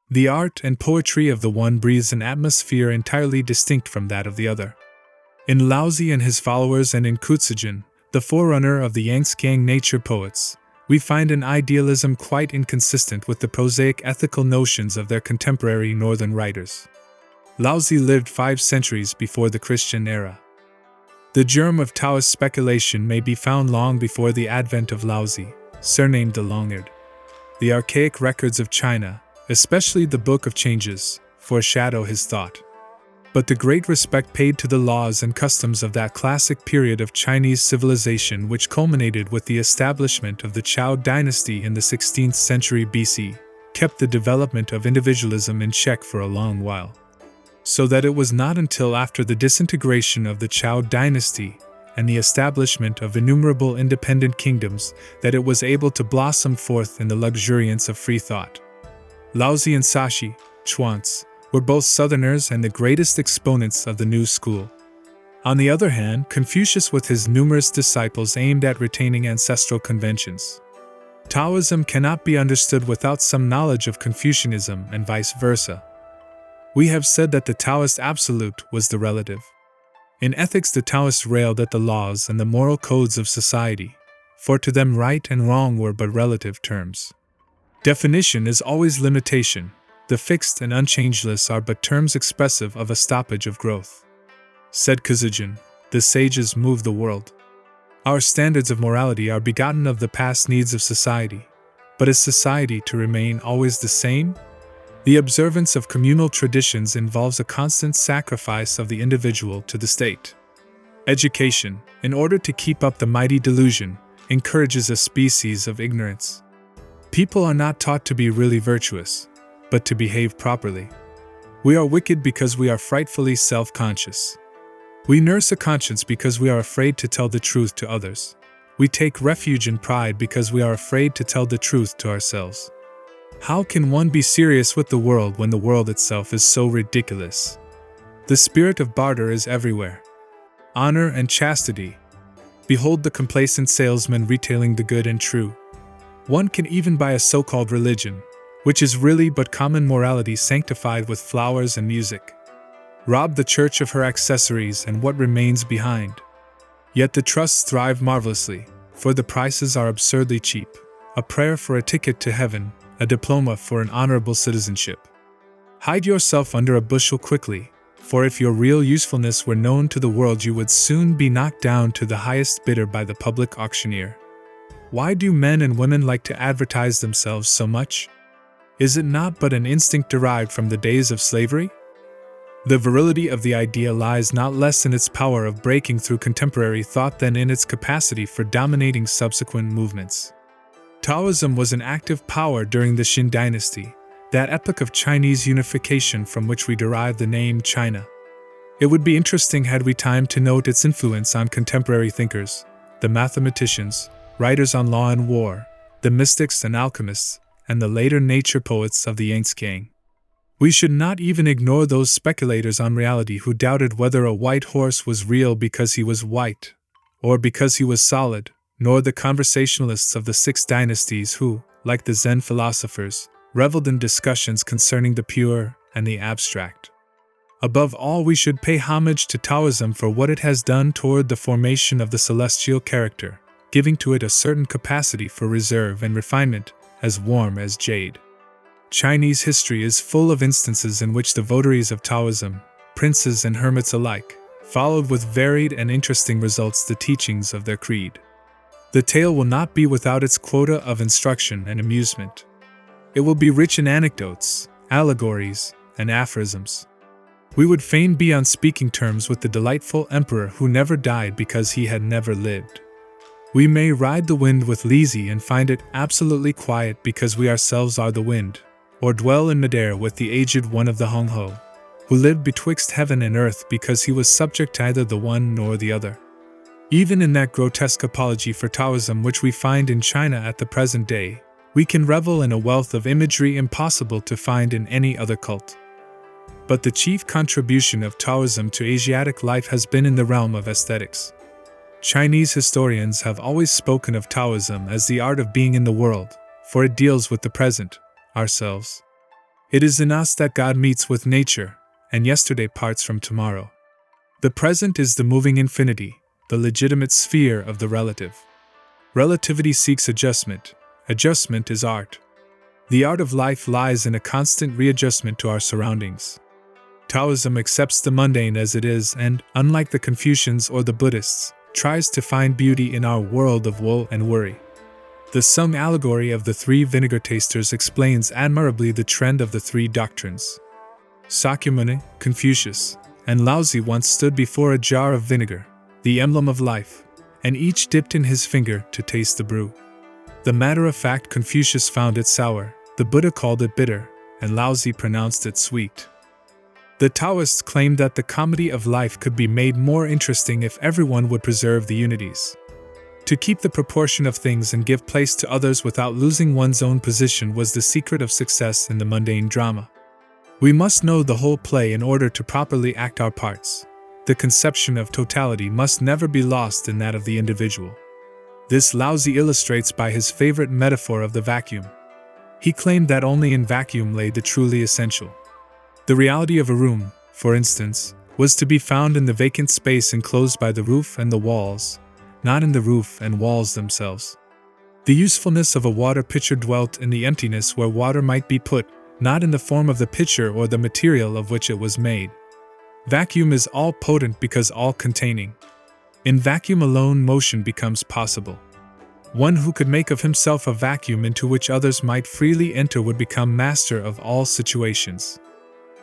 The art and poetry of the one breathes an atmosphere entirely distinct from that of the other. In Laozi and his followers and in Kutzujin, the forerunner of the Yangtze nature poets, we find an idealism quite inconsistent with the prosaic ethical notions of their contemporary northern writers. Laozi lived 5 centuries before the Christian era. The germ of Taoist speculation may be found long before the advent of Laozi, surnamed the Long-Eared. The archaic records of China, especially the Book of Changes, foreshadow his thought. But the great respect paid to the laws and customs of that classic period of Chinese civilization which culminated with the establishment of the Zhou dynasty in the 16th century BC, kept the development of individualism in check for a long while. So that it was not until after the disintegration of the Zhou dynasty and the establishment of innumerable independent kingdoms that it was able to blossom forth in the luxuriance of free thought. Laozi and Sashi, Chuanzi, were both Southerners and the greatest exponents of the new school. On the other hand, Confucius with his numerous disciples aimed at retaining ancestral conventions. Taoism cannot be understood without some knowledge of Confucianism and vice versa. We have said that the Taoist absolute was the relative. In ethics the Taoists railed at the laws and the moral codes of society, for to them right and wrong were but relative terms. Definition is always limitation. The fixed and unchangeless are but terms expressive of a stoppage of growth. Said Kutzujin, the sages move the world. Our standards of morality are begotten of the past needs of society, but is society to remain always the same? The observance of communal traditions involves a constant sacrifice of the individual to the state. Education, in order to keep up the mighty delusion, encourages a species of ignorance. People are not taught to be really virtuous, but to behave properly. We are wicked because we are frightfully self-conscious. We nurse a conscience because we are afraid to tell the truth to others. We take refuge in pride because we are afraid to tell the truth to ourselves. How can one be serious with the world when the world itself is so ridiculous? The spirit of barter is everywhere. Honor and chastity. Behold the complacent salesman retailing the good and true. One can even buy a so-called religion, which is really but common morality sanctified with flowers and music. Rob the church of her accessories and what remains behind. Yet the trusts thrive marvelously, for the prices are absurdly cheap. A prayer for a ticket to heaven, a diploma for an honorable citizenship. Hide yourself under a bushel quickly, for if your real usefulness were known to the world you would soon be knocked down to the highest bidder by the public auctioneer. Why do men and women like to advertise themselves so much? Is it not but an instinct derived from the days of slavery? The virility of the idea lies not less in its power of breaking through contemporary thought than in its capacity for dominating subsequent movements. Taoism was an active power during the Qin dynasty, that epoch of Chinese unification from which we derive the name China. It would be interesting had we time to note its influence on contemporary thinkers, the mathematicians, writers on law and war, the mystics and alchemists, and the later nature poets of the Yangtze. We should not even ignore those speculators on reality who doubted whether a white horse was real because he was white, or because he was solid, nor the conversationalists of the six dynasties who, like the Zen philosophers, reveled in discussions concerning the pure and the abstract. Above all, we should pay homage to Taoism for what it has done toward the formation of the celestial character, giving to it a certain capacity for reserve and refinement, as warm as jade. Chinese history is full of instances in which the votaries of Taoism, princes and hermits alike, followed with varied and interesting results the teachings of their creed. The tale will not be without its quota of instruction and amusement. It will be rich in anecdotes, allegories, and aphorisms. We would fain be on speaking terms with the delightful emperor who never died because he had never lived. We may ride the wind with Lizzie and find it absolutely quiet because we ourselves are the wind, or dwell in Madeira with the aged one of the Hong Ho, who lived betwixt heaven and earth because he was subject to either the one nor the other. Even in that grotesque apology for Taoism which we find in China at the present day, we can revel in a wealth of imagery impossible to find in any other cult. But the chief contribution of Taoism to Asiatic life has been in the realm of aesthetics. Chinese historians have always spoken of Taoism as the art of being in the world, for it deals with the present, ourselves. It is in us that God meets with nature, and yesterday parts from tomorrow. The present is the moving infinity, the legitimate sphere of the relative. Relativity seeks adjustment. Adjustment is art. The art of life lies in a constant readjustment to our surroundings. Taoism accepts the mundane as it is and, unlike the Confucians or the Buddhists, tries to find beauty in our world of woe and worry. The Sung allegory of the three vinegar tasters explains admirably the trend of the three doctrines. Sakyamuni, Confucius, and Laozi once stood before a jar of vinegar, the emblem of life, and each dipped in his finger to taste the brew. The matter-of-fact Confucius found it sour, the Buddha called it bitter, and Laozi pronounced it sweet. The Taoists claimed that the comedy of life could be made more interesting if everyone would preserve the unities. To keep the proportion of things and give place to others without losing one's own position was the secret of success in the mundane drama. We must know the whole play in order to properly act our parts. The conception of totality must never be lost in that of the individual. This Laozi illustrates by his favorite metaphor of the vacuum. He claimed that only in vacuum lay the truly essential. The reality of a room, for instance, was to be found in the vacant space enclosed by the roof and the walls, not in the roof and walls themselves. The usefulness of a water pitcher dwelt in the emptiness where water might be put, not in the form of the pitcher or the material of which it was made. Vacuum is all-potent because all-containing. In vacuum alone motion becomes possible. One who could make of himself a vacuum into which others might freely enter would become master of all situations.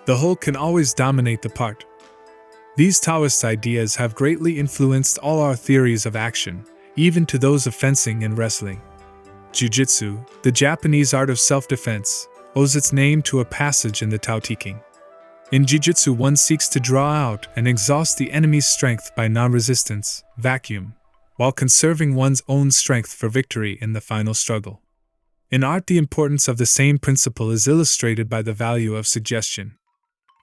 The whole can always dominate the part. These Taoist ideas have greatly influenced all our theories of action, even to those of fencing and wrestling. Jiu-jitsu, the Japanese art of self-defense, owes its name to a passage in the Tao Te Ching. In Jiu-jitsu, one seeks to draw out and exhaust the enemy's strength by non-resistance, vacuum, while conserving one's own strength for victory in the final struggle. In art, the importance of the same principle is illustrated by the value of suggestion.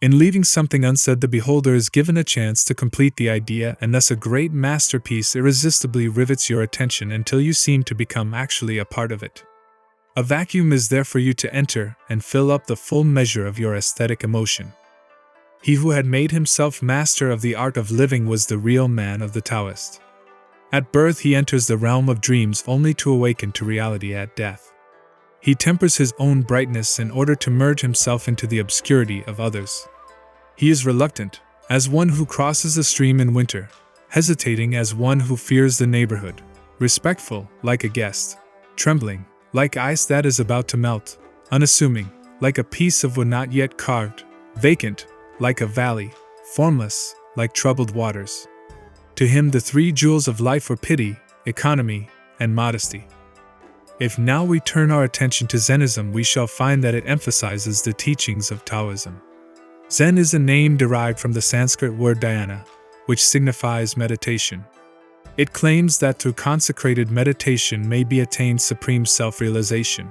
In leaving something unsaid, the beholder is given a chance to complete the idea, and thus a great masterpiece irresistibly rivets your attention until you seem to become actually a part of it. A vacuum is there for you to enter and fill up the full measure of your aesthetic emotion. He who had made himself master of the art of living was the real man of the Taoist. At birth he enters the realm of dreams only to awaken to reality at death. He tempers his own brightness in order to merge himself into the obscurity of others. He is reluctant, as one who crosses a stream in winter, hesitating as one who fears the neighborhood, respectful, like a guest, trembling, like ice that is about to melt, unassuming, like a piece of wood not yet carved, vacant, like a valley, formless, like troubled waters. To him the three jewels of life were pity, economy, and modesty. If now we turn our attention to Zenism, we shall find that it emphasizes the teachings of Taoism. Zen is a name derived from the Sanskrit word dhyana, which signifies meditation. It claims that through consecrated meditation may be attained supreme self-realization.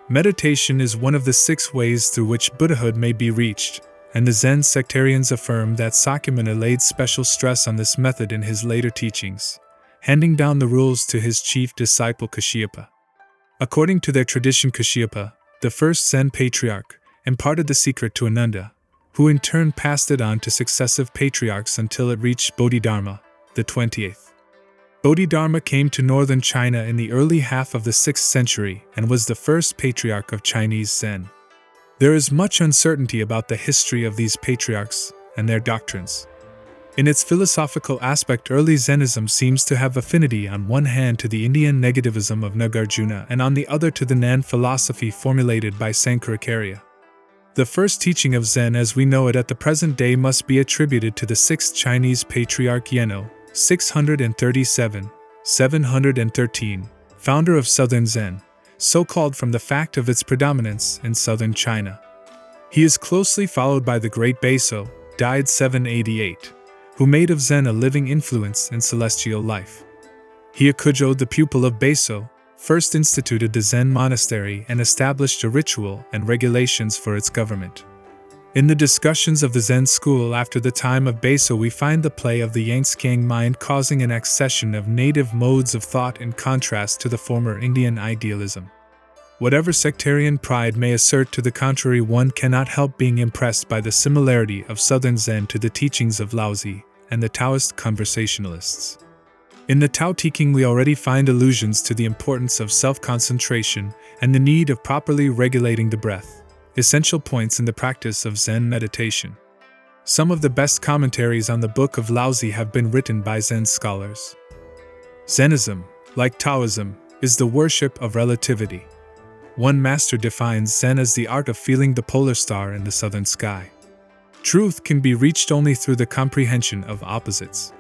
Meditation is one of the 6 ways through which Buddhahood may be reached, and the Zen sectarians affirm that Sakyamuni laid special stress on this method in his later teachings, handing down the rules to his chief disciple Kashyapa. According to their tradition, Kashyapa, the first Zen patriarch, imparted the secret to Ananda, who in turn passed it on to successive patriarchs until it reached Bodhidharma, the 20th. Bodhidharma came to northern China in the early half of the 6th century and was the first patriarch of Chinese Zen. There is much uncertainty about the history of these patriarchs and their doctrines. In its philosophical aspect, early Zenism seems to have affinity on one hand to the Indian negativism of Nagarjuna and on the other to the Nan philosophy formulated by Sankaracharya. The first teaching of Zen as we know it at the present day must be attributed to the 6th Chinese patriarch Yeno, 637-713, founder of Southern Zen, so called from the fact of its predominance in southern China. He is closely followed by the great Beiso, died 788, who made of Zen a living influence in celestial life. Hyakujo, the pupil of Beiso, first instituted the Zen monastery and established a ritual and regulations for its government. In the discussions of the Zen school after the time of Beiso, we find the play of the Yangtze mind causing an accession of native modes of thought in contrast to the former Indian idealism. Whatever sectarian pride may assert to the contrary, one cannot help being impressed by the similarity of Southern Zen to the teachings of Laozi and the Taoist conversationalists. In the Tao Te Ching we already find allusions to the importance of self-concentration and the need of properly regulating the breath, essential points in the practice of Zen meditation. Some of the best commentaries on the Book of Laozi have been written by Zen scholars. Zenism, like Taoism, is the worship of relativity. One master defines Zen as the art of feeling the polar star in the southern sky. Truth can be reached only through the comprehension of opposites.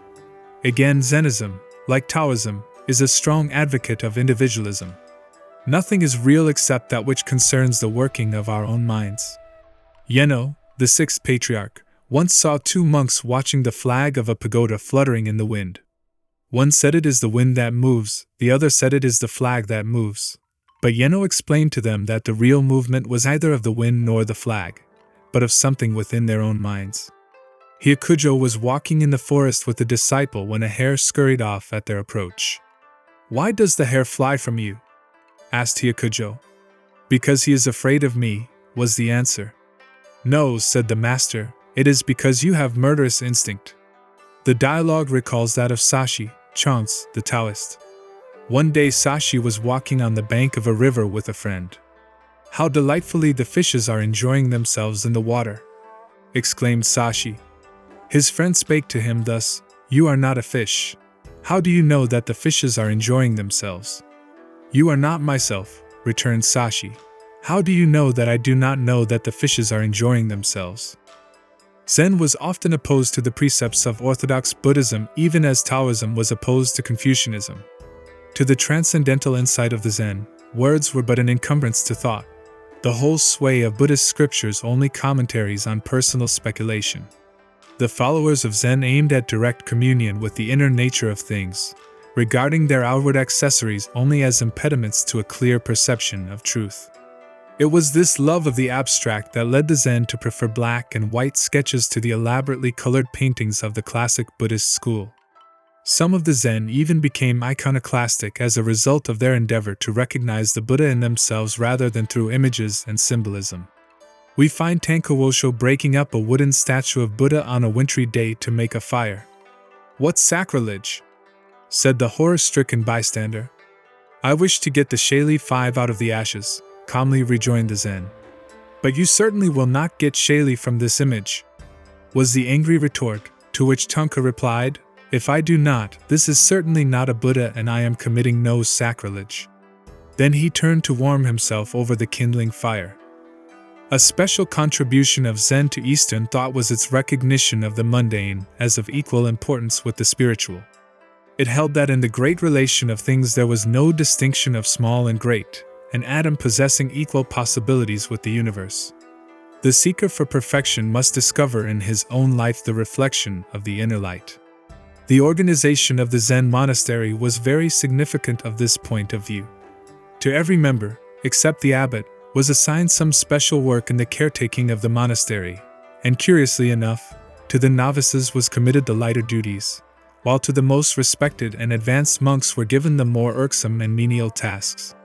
Again, Zenism, like Taoism, is a strong advocate of individualism. Nothing is real except that which concerns the working of our own minds. Yeno, the 6th patriarch, once saw 2 monks watching the flag of a pagoda fluttering in the wind. One said it is the wind that moves, the other said it is the flag that moves. But Yeno explained to them that the real movement was neither of the wind nor the flag, but of something within their own minds. Hyakujo was walking in the forest with a disciple when a hare scurried off at their approach. "Why does the hare fly from you?" asked Hyakujo. "Because he is afraid of me," was the answer. "No," said the master, "it is because you have murderous instinct." The dialogue recalls that of Sashi, Chance, the Taoist. One day Sashi was walking on the bank of a river with a friend. "How delightfully the fishes are enjoying themselves in the water!" exclaimed Sashi. His friend spake to him thus, "You are not a fish. How do you know that the fishes are enjoying themselves?" "You are not myself," returned Sashi. "How do you know that I do not know that the fishes are enjoying themselves?" Zen was often opposed to the precepts of orthodox Buddhism, even as Taoism was opposed to Confucianism. To the transcendental insight of the Zen, words were but an encumbrance to thought, the whole sway of Buddhist scriptures only commentaries on personal speculation. The followers of Zen aimed at direct communion with the inner nature of things, regarding their outward accessories only as impediments to a clear perception of truth. It was this love of the abstract that led the Zen to prefer black and white sketches to the elaborately colored paintings of the classic Buddhist school. Some of the Zen even became iconoclastic as a result of their endeavor to recognize the Buddha in themselves rather than through images and symbolism. We find Tankawosho breaking up a wooden statue of Buddha on a wintry day to make a fire. "What sacrilege!" said the horror-stricken bystander. "I wish to get the Shayli 5 out of the ashes," calmly rejoined the Zen. "But you certainly will not get Shayli from this image," was the angry retort, to which Tanka replied, "If I do not, this is certainly not a Buddha and I am committing no sacrilege." Then he turned to warm himself over the kindling fire. A special contribution of Zen to Eastern thought was its recognition of the mundane as of equal importance with the spiritual. It held that in the great relation of things there was no distinction of small and great, an atom possessing equal possibilities with the universe. The seeker for perfection must discover in his own life the reflection of the inner light. The organization of the Zen monastery was very significant of this point of view. To every member, except the abbot, was assigned some special work in the caretaking of the monastery, and curiously enough, to the novices was committed the lighter duties, while to the most respected and advanced monks were given the more irksome and menial tasks.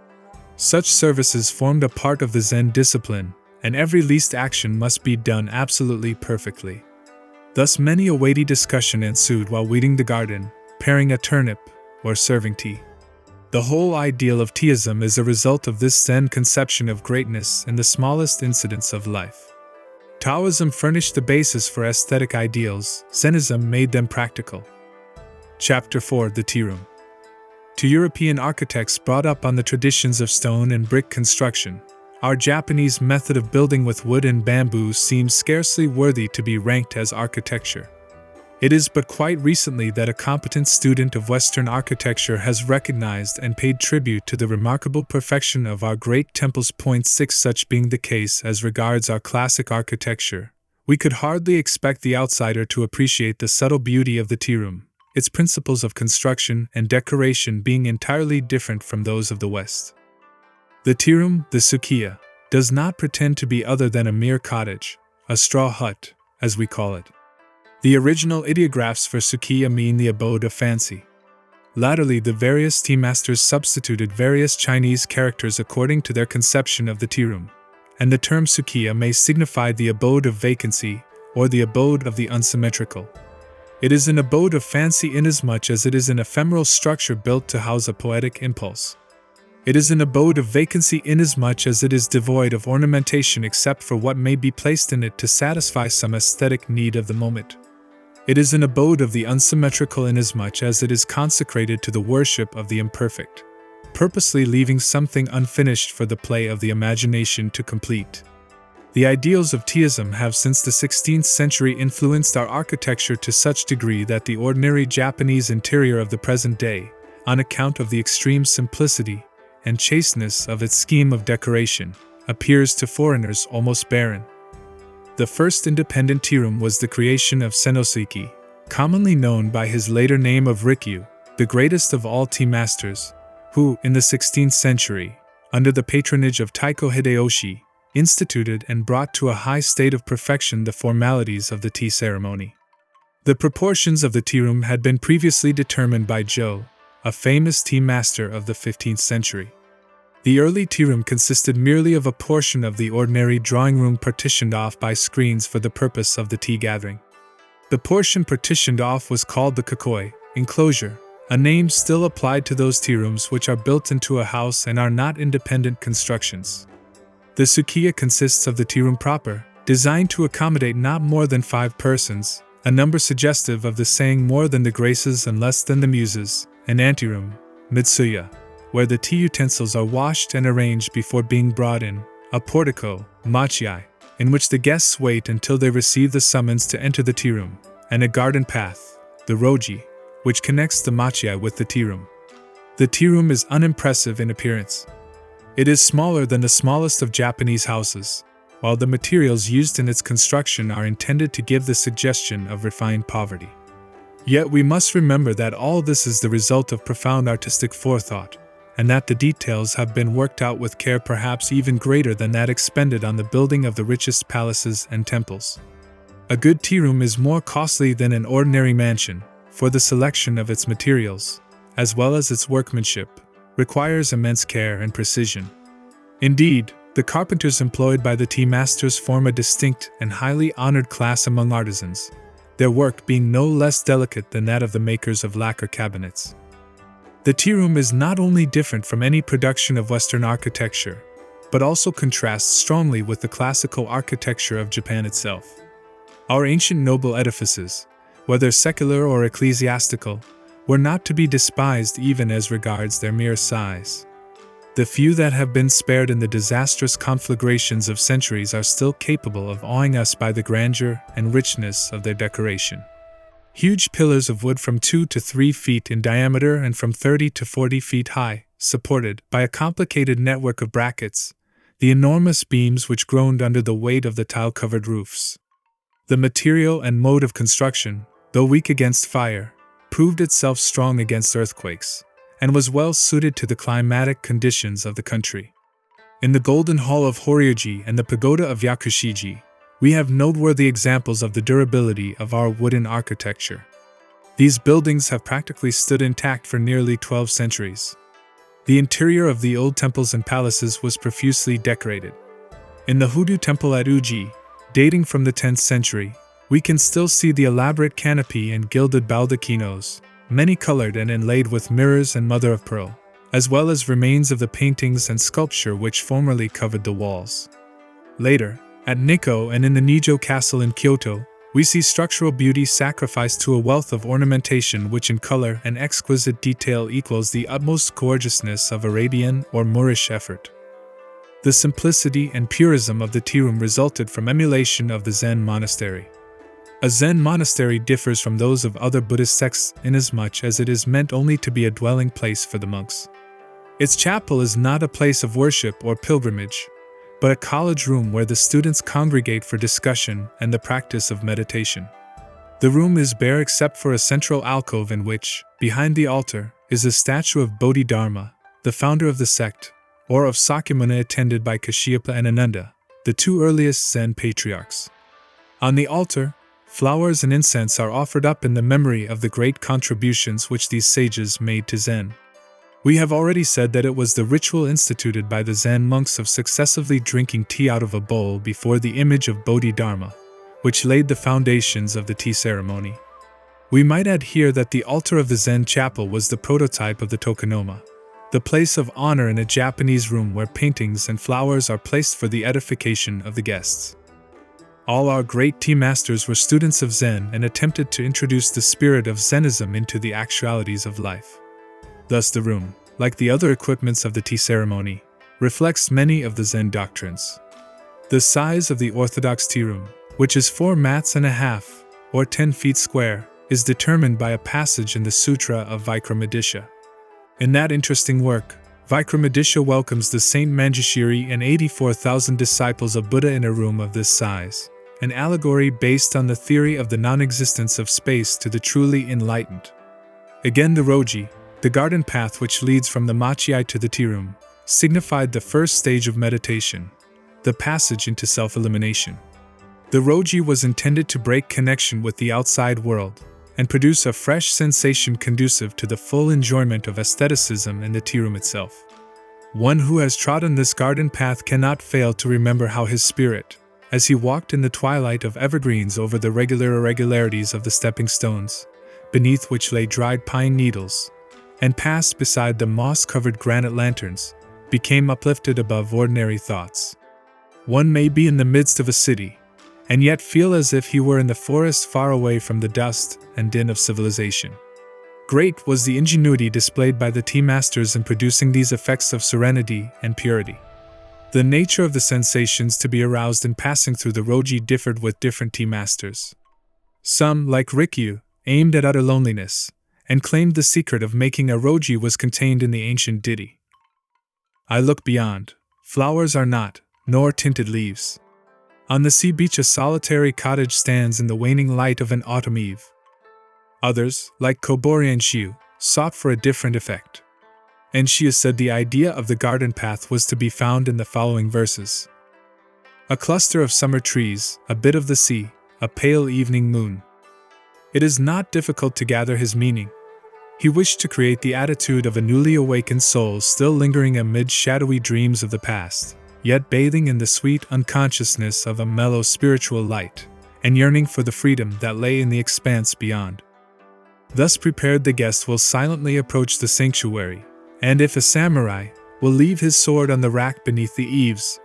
Such services formed a part of the Zen discipline, and every least action must be done absolutely perfectly. Thus many a weighty discussion ensued while weeding the garden, paring a turnip, or serving tea. The whole ideal of Teaism is a result of this Zen conception of greatness in the smallest incidents of life. Taoism furnished the basis for aesthetic ideals, Zenism made them practical. Chapter 4: The Tea Room. To European architects brought up on the traditions of stone and brick construction, our Japanese method of building with wood and bamboo seems scarcely worthy to be ranked as architecture. It is but quite recently that a competent student of Western architecture has recognized and paid tribute to the remarkable perfection of our great temples. 6 Such being the case as regards our classic architecture, we could hardly expect the outsider to appreciate the subtle beauty of the tea room, its principles of construction and decoration being entirely different from those of the West. The tea room, the sukiya, does not pretend to be other than a mere cottage, a straw hut, as we call it. The original ideographs for sukiya mean the abode of fancy. Latterly, the various tea masters substituted various Chinese characters according to their conception of the tea room, and the term sukiya may signify the abode of vacancy, or the abode of the unsymmetrical. It is an abode of fancy inasmuch as it is an ephemeral structure built to house a poetic impulse. It is an abode of vacancy inasmuch as it is devoid of ornamentation except for what may be placed in it to satisfy some aesthetic need of the moment. It is an abode of the unsymmetrical inasmuch as it is consecrated to the worship of the imperfect, purposely leaving something unfinished for the play of the imagination to complete. The ideals of Teaism have since the 16th century influenced our architecture to such degree that the ordinary Japanese interior of the present day, on account of the extreme simplicity and chasteness of its scheme of decoration, appears to foreigners almost barren. The first independent tea room was the creation of Sennoseki, commonly known by his later name of Rikyu, the greatest of all tea masters, who, in the 16th century, under the patronage of Taiko Hideyoshi, instituted and brought to a high state of perfection the formalities of the tea ceremony. The proportions of the tea room had been previously determined by Jo, a famous tea master of the 15th century. The early tea room consisted merely of a portion of the ordinary drawing room partitioned off by screens for the purpose of the tea gathering. The portion partitioned off was called the kakoi, enclosure, a name still applied to those tea rooms which are built into a house and are not independent constructions. The sukiya consists of the tea room proper, designed to accommodate not more than 5 persons, a number suggestive of the saying more than the graces and less than the muses, an anteroom, mitsuya, where the tea utensils are washed and arranged before being brought in, a portico, machiai, in which the guests wait until they receive the summons to enter the tea room, and a garden path, the roji, which connects the machiai with the tea room. The tea room is unimpressive in appearance. It is smaller than the smallest of Japanese houses, while the materials used in its construction are intended to give the suggestion of refined poverty. Yet we must remember that all this is the result of profound artistic forethought, and that the details have been worked out with care perhaps even greater than that expended on the building of the richest palaces and temples. A good tea room is more costly than an ordinary mansion, for the selection of its materials, as well as its workmanship, requires immense care and precision. Indeed, the carpenters employed by the tea masters form a distinct and highly honored class among artisans, their work being no less delicate than that of the makers of lacquer cabinets. The tea room is not only different from any production of Western architecture, but also contrasts strongly with the classical architecture of Japan itself. Our ancient noble edifices, whether secular or ecclesiastical, were not to be despised even as regards their mere size. The few that have been spared in the disastrous conflagrations of centuries are still capable of awing us by the grandeur and richness of their decoration. Huge pillars of wood from 2 to 3 feet in diameter and from 30 to 40 feet high, supported by a complicated network of brackets, the enormous beams which groaned under the weight of the tile-covered roofs. The material and mode of construction, though weak against fire, proved itself strong against earthquakes, and was well suited to the climatic conditions of the country. In the Golden Hall of Horyoji and the Pagoda of Yakushiji, we have noteworthy examples of the durability of our wooden architecture. These buildings have practically stood intact for nearly 12 centuries. The interior of the old temples and palaces was profusely decorated. In the Hoodoo temple at Uji, dating from the 10th century, we can still see the elaborate canopy and gilded baldaquinos, many-colored and inlaid with mirrors and mother-of-pearl, as well as remains of the paintings and sculpture which formerly covered the walls. Later, at Nikko and in the Nijo Castle in Kyoto, we see structural beauty sacrificed to a wealth of ornamentation which in color and exquisite detail equals the utmost gorgeousness of Arabian or Moorish effort. The simplicity and purism of the tea room resulted from emulation of the Zen monastery. A Zen monastery differs from those of other Buddhist sects inasmuch as it is meant only to be a dwelling place for the monks. Its chapel is not a place of worship or pilgrimage, but a college room where the students congregate for discussion and the practice of meditation. The room is bare except for a central alcove in which, behind the altar, is a statue of Bodhidharma, the founder of the sect, or of Sakyamuni attended by Kashyapa and Ananda, the two earliest Zen patriarchs. On the altar, flowers and incense are offered up in the memory of the great contributions which these sages made to Zen. We have already said that it was the ritual instituted by the Zen monks of successively drinking tea out of a bowl before the image of Bodhidharma, which laid the foundations of the tea ceremony. We might add here that the altar of the Zen chapel was the prototype of the tokonoma, the place of honor in a Japanese room where paintings and flowers are placed for the edification of the guests. All our great tea masters were students of Zen and attempted to introduce the spirit of Zenism into the actualities of life. Thus the room, like the other equipments of the tea ceremony, reflects many of the Zen doctrines. The size of the orthodox tea room, which is 4 mats and a half, or 10 feet square, is determined by a passage in the Sutra of Vikramaditya. In that interesting work, Vikramaditya welcomes the Saint Manjushri and 84,000 disciples of Buddha in a room of this size, an allegory based on the theory of the non-existence of space to the truly enlightened. Again the Roji, the garden path which leads from the machiai to the tea room, signified the first stage of meditation, the passage into self-elimination. The Roji was intended to break connection with the outside world, and produce a fresh sensation conducive to the full enjoyment of aestheticism in the tea room itself. One who has trodden this garden path cannot fail to remember how his spirit, as he walked in the twilight of evergreens over the regular irregularities of the stepping stones, beneath which lay dried pine needles, and passed beside the moss-covered granite lanterns, became uplifted above ordinary thoughts. One may be in the midst of a city, and yet feel as if he were in the forest far away from the dust and din of civilization. Great was the ingenuity displayed by the tea masters in producing these effects of serenity and purity. The nature of the sensations to be aroused in passing through the Roji differed with different tea masters. Some, like Rikyu, aimed at utter loneliness, and claimed the secret of making a Roji was contained in the ancient ditty. I look beyond. Flowers are not, nor tinted leaves. On the sea beach a solitary cottage stands in the waning light of an autumn eve. Others, like Kobori and Shiu, sought for a different effect. And Shiu said the idea of the garden path was to be found in the following verses. A cluster of summer trees, a bit of the sea, a pale evening moon. It is not difficult to gather his meaning. He wished to create the attitude of a newly awakened soul still lingering amid shadowy dreams of the past, yet bathing in the sweet unconsciousness of a mellow spiritual light, and yearning for the freedom that lay in the expanse beyond. Thus prepared, the guest will silently approach the sanctuary, and if a samurai, will leave his sword on the rack beneath the eaves,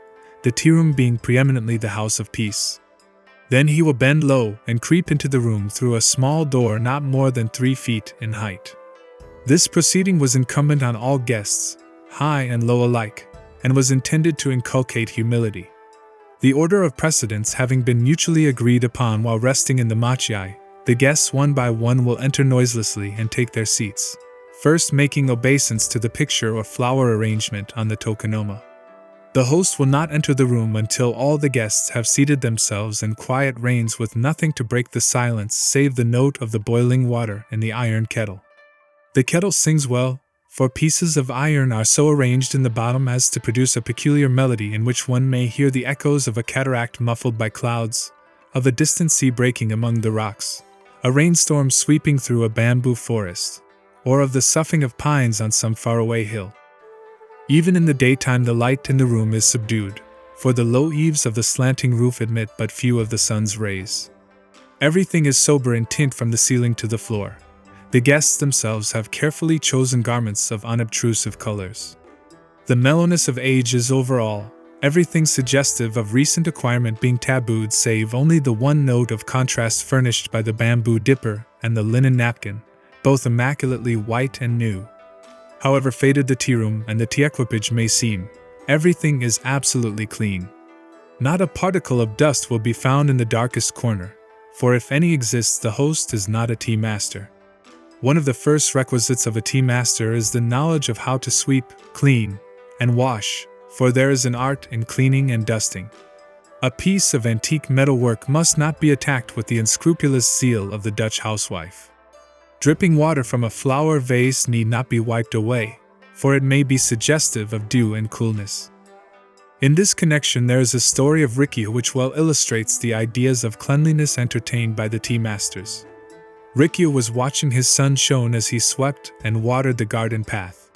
the tea-room being preeminently the house of peace. Then he will bend low and creep into the room through a small door not more than 3 feet in height. This proceeding was incumbent on all guests, high and low alike, and was intended to inculcate humility. The order of precedence having been mutually agreed upon while resting in the machiai, the guests one by one will enter noiselessly and take their seats, first making obeisance to the picture or flower arrangement on the tokonoma. The host will not enter the room until all the guests have seated themselves and quiet reigns with nothing to break the silence save the note of the boiling water in the iron kettle. The kettle sings well, for pieces of iron are so arranged in the bottom as to produce a peculiar melody in which one may hear the echoes of a cataract muffled by clouds, of a distant sea breaking among the rocks, a rainstorm sweeping through a bamboo forest, or of the soughing of pines on some faraway hill. Even in the daytime the light in the room is subdued, for the low eaves of the slanting roof admit but few of the sun's rays. Everything is sober in tint from the ceiling to the floor. The guests themselves have carefully chosen garments of unobtrusive colors. The mellowness of age is over all, everything suggestive of recent acquirement being tabooed save only the one note of contrast furnished by the bamboo dipper and the linen napkin, both immaculately white and new. However faded the tea room and the tea equipage may seem, everything is absolutely clean. Not a particle of dust will be found in the darkest corner, for if any exists the host is not a tea master. One of the first requisites of a tea master is the knowledge of how to sweep, clean, and wash, for there is an art in cleaning and dusting. A piece of antique metalwork must not be attacked with the unscrupulous zeal of the Dutch housewife. Dripping water from a flower vase need not be wiped away, for it may be suggestive of dew and coolness. In this connection there is a story of Rikyu which well illustrates the ideas of cleanliness entertained by the tea masters. Rikyu was watching his son Shon as he swept and watered the garden path.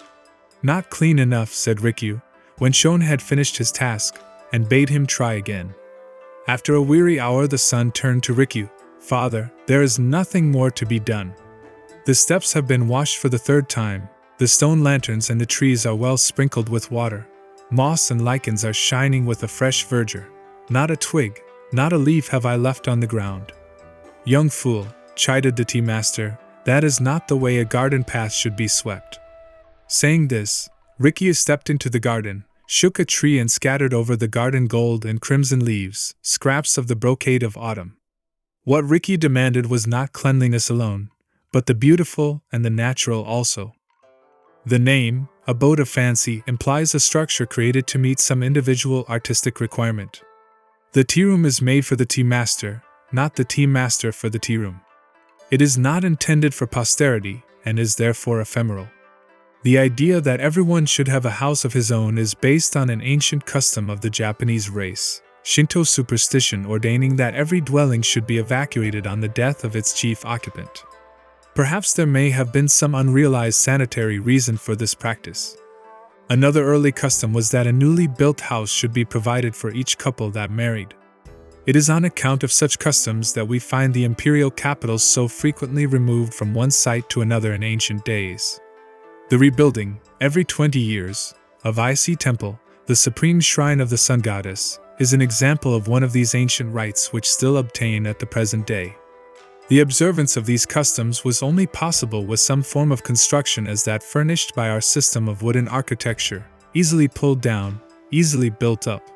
"Not clean enough," said Rikyu, when Shon had finished his task, and bade him try again. After a weary hour the son turned to Rikyu. "Father, there is nothing more to be done. The steps have been washed for the 3rd time, the stone lanterns and the trees are well sprinkled with water. Moss and lichens are shining with a fresh verdure. Not a twig, not a leaf have I left on the ground." "Young fool," chided the tea master, "that is not the way a garden path should be swept." Saying this, Rikyu stepped into the garden, shook a tree and scattered over the garden gold and crimson leaves, scraps of the brocade of autumn. What Rikyu demanded was not cleanliness alone, but the beautiful and the natural also. The name, abode of fancy, implies a structure created to meet some individual artistic requirement. The tea room is made for the tea master, not the tea master for the tea room. It is not intended for posterity, and is therefore ephemeral. The idea that everyone should have a house of his own is based on an ancient custom of the Japanese race, Shinto superstition ordaining that every dwelling should be evacuated on the death of its chief occupant. Perhaps there may have been some unrealized sanitary reason for this practice. Another early custom was that a newly built house should be provided for each couple that married. It is on account of such customs that we find the imperial capitals so frequently removed from one site to another in ancient days. The rebuilding, every 20 years, of Ise Temple, the supreme shrine of the sun goddess, is an example of one of these ancient rites which still obtain at the present day. The observance of these customs was only possible with some form of construction as that furnished by our system of wooden architecture, easily pulled down, easily built up.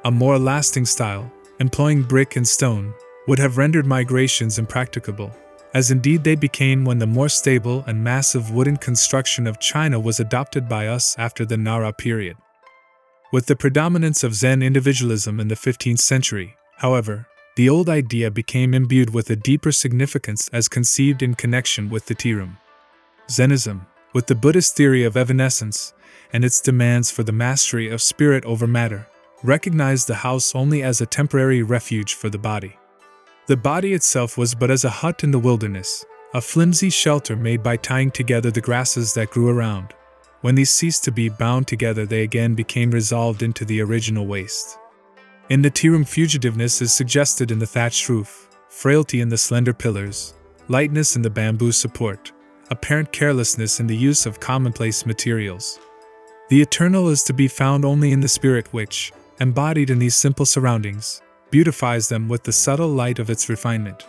A more lasting style, employing brick and stone, would have rendered migrations impracticable, as indeed they became when the more stable and massive wooden construction of China was adopted by us after the Nara period. With the predominance of Zen individualism in the 15th century, however, the old idea became imbued with a deeper significance as conceived in connection with the Teaism. Zenism, with the Buddhist theory of evanescence and its demands for the mastery of spirit over matter, recognized the house only as a temporary refuge for the body. The body itself was but as a hut in the wilderness, a flimsy shelter made by tying together the grasses that grew around. When these ceased to be bound together, they again became resolved into the original waste. In the Teaism, fugitiveness is suggested in the thatched roof, frailty in the slender pillars, lightness in the bamboo support, apparent carelessness in the use of commonplace materials. The eternal is to be found only in the spirit which, embodied in these simple surroundings, beautifies them with the subtle light of its refinement.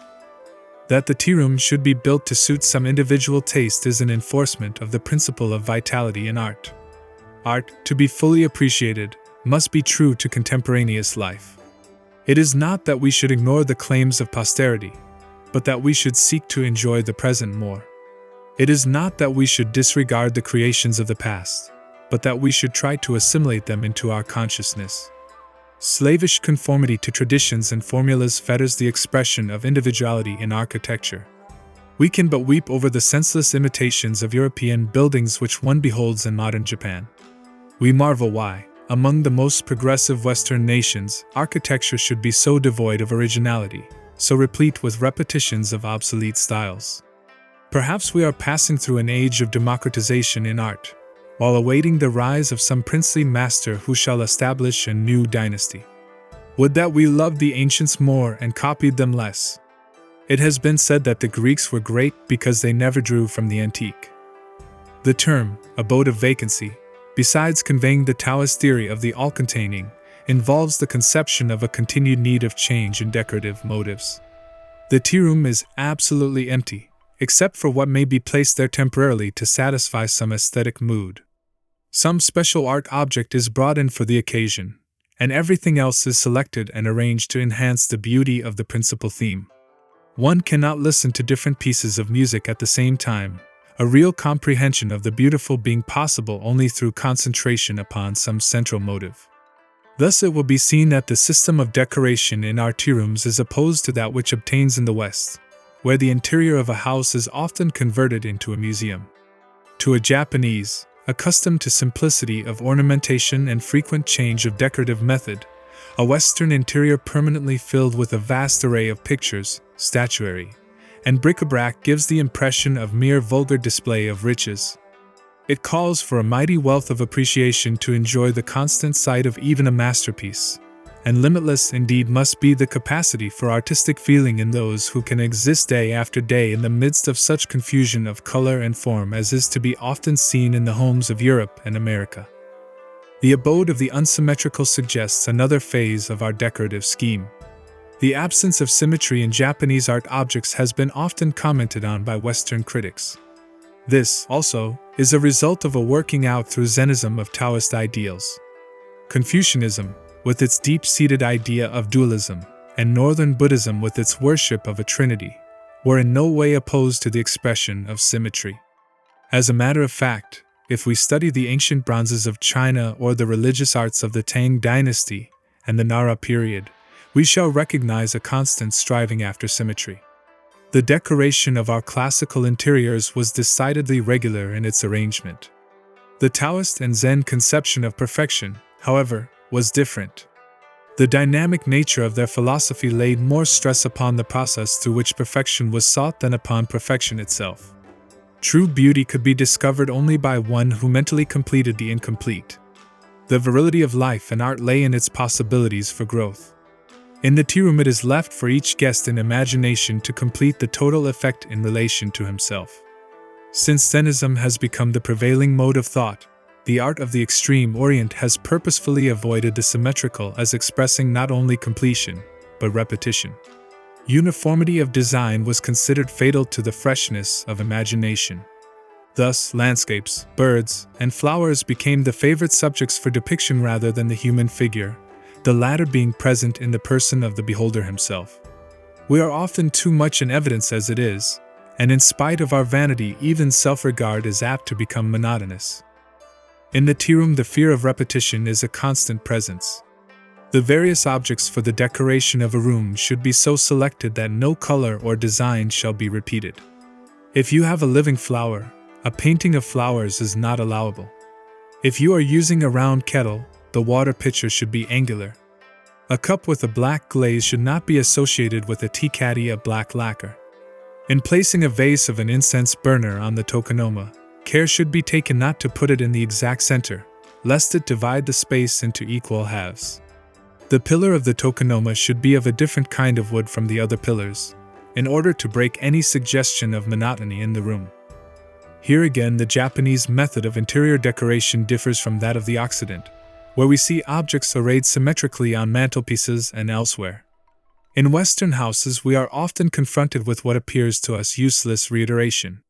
That the Teaism should be built to suit some individual taste is an enforcement of the principle of vitality in art. Art, to be fully appreciated, must be true to contemporaneous life. It is not that we should ignore the claims of posterity, but that we should seek to enjoy the present more. It is not that we should disregard the creations of the past, but that we should try to assimilate them into our consciousness. Slavish conformity to traditions and formulas fetters the expression of individuality in architecture. We can but weep over the senseless imitations of European buildings which one beholds in modern Japan. We marvel why, among the most progressive Western nations, architecture should be so devoid of originality, so replete with repetitions of obsolete styles. Perhaps we are passing through an age of democratization in art, while awaiting the rise of some princely master who shall establish a new dynasty. Would that we loved the ancients more and copied them less. It has been said that the Greeks were great because they never drew from the antique. The term, abode of vacancy, besides conveying the Taoist theory of the all-containing, involves the conception of a continued need of change in decorative motives. The Teaism is absolutely empty, except for what may be placed there temporarily to satisfy some aesthetic mood. Some special art object is brought in for the occasion, and everything else is selected and arranged to enhance the beauty of the principal theme. One cannot listen to different pieces of music at the same time, a real comprehension of the beautiful being possible only through concentration upon some central motive. Thus it will be seen that the system of decoration in our Teaisms is opposed to that which obtains in the West, where the interior of a house is often converted into a museum. To a Japanese, accustomed to simplicity of ornamentation and frequent change of decorative method, a Western interior permanently filled with a vast array of pictures, statuary, and bric-a-brac gives the impression of mere vulgar display of riches. It calls for a mighty wealth of appreciation to enjoy the constant sight of even a masterpiece, and limitless indeed must be the capacity for artistic feeling in those who can exist day after day in the midst of such confusion of color and form as is to be often seen in the homes of Europe and America. The abode of the unsymmetrical suggests another phase of our decorative scheme. The absence of symmetry in Japanese art objects has been often commented on by Western critics. This, also, is a result of a working out through Zenism of Taoist ideals. Confucianism, with its deep-seated idea of dualism, and Northern Buddhism with its worship of a trinity, were in no way opposed to the expression of symmetry. As a matter of fact, if we study the ancient bronzes of China or the religious arts of the Tang dynasty and the Nara period, we shall recognize a constant striving after symmetry. The decoration of our classical interiors was decidedly regular in its arrangement. The Taoist and Zen conception of perfection, however, was different. The dynamic nature of their philosophy laid more stress upon the process through which perfection was sought than upon perfection itself. True beauty could be discovered only by one who mentally completed the incomplete. The virility of life and art lay in its possibilities for growth. In the Teaism, it is left for each guest in imagination to complete the total effect in relation to himself. Since Zenism has become the prevailing mode of thought, the art of the extreme Orient has purposefully avoided the symmetrical as expressing not only completion, but repetition. Uniformity of design was considered fatal to the freshness of imagination. Thus, landscapes, birds, and flowers became the favorite subjects for depiction rather than the human figure, the latter being present in the person of the beholder himself. We are often too much in evidence as it is, and in spite of our vanity, even self-regard is apt to become monotonous. In the tea room, the fear of repetition is a constant presence. The various objects for the decoration of a room should be so selected that no color or design shall be repeated. If you have a living flower, a painting of flowers is not allowable. If you are using a round kettle, the water pitcher should be angular. A cup with a black glaze should not be associated with a tea caddy of black lacquer. In placing a vase of an incense burner on the tokonoma, care should be taken not to put it in the exact center, lest it divide the space into equal halves. The pillar of the tokonoma should be of a different kind of wood from the other pillars, in order to break any suggestion of monotony in the room. Here again, the Japanese method of interior decoration differs from that of the Occident, where we see objects arrayed symmetrically on mantelpieces and elsewhere. In Western houses, we are often confronted with what appears to us useless reiteration.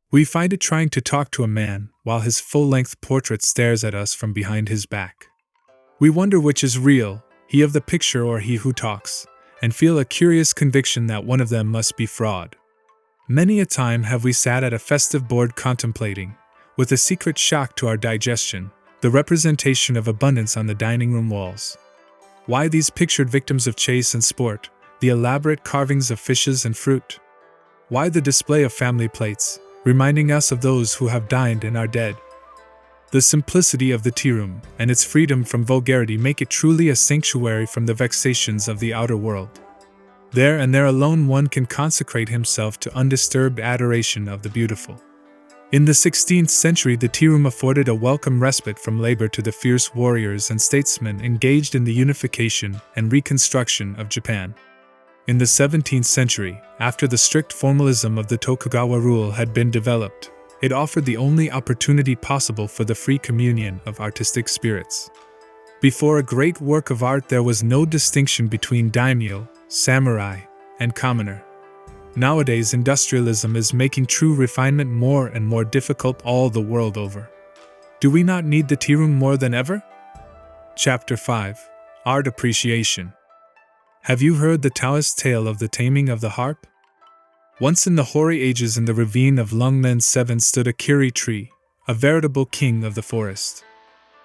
We find it trying to talk to a man while his full-length portrait stares at us from behind his back. We wonder which is real, he of the picture or he who talks, and feel a curious conviction that one of them must be fraud. Many a time have we sat at a festive board contemplating, with a secret shock to our digestion, the representation of abundance on the dining room walls. Why these pictured victims of chase and sport, the elaborate carvings of fishes and fruit? Why the display of family plates, reminding us of those who have dined and are dead? The simplicity of the tea room and its freedom from vulgarity make it truly a sanctuary from the vexations of the outer world. There and there alone one can consecrate himself to undisturbed adoration of the beautiful. In the 16th century, the tea room afforded a welcome respite from labor to the fierce warriors and statesmen engaged in the unification and reconstruction of Japan. In the 17th century, after the strict formalism of the Tokugawa rule had been developed, it offered the only opportunity possible for the free communion of artistic spirits. Before a great work of art, there was no distinction between daimyo, samurai, and commoner. Nowadays, industrialism is making true refinement more and more difficult all the world over. Do we not need the tea room more than ever? Chapter 5. Art Appreciation. Have you heard the Taoist tale of the taming of the harp? Once in the hoary ages, in the ravine of Lungmen 7 stood a kiri tree, a veritable king of the forest.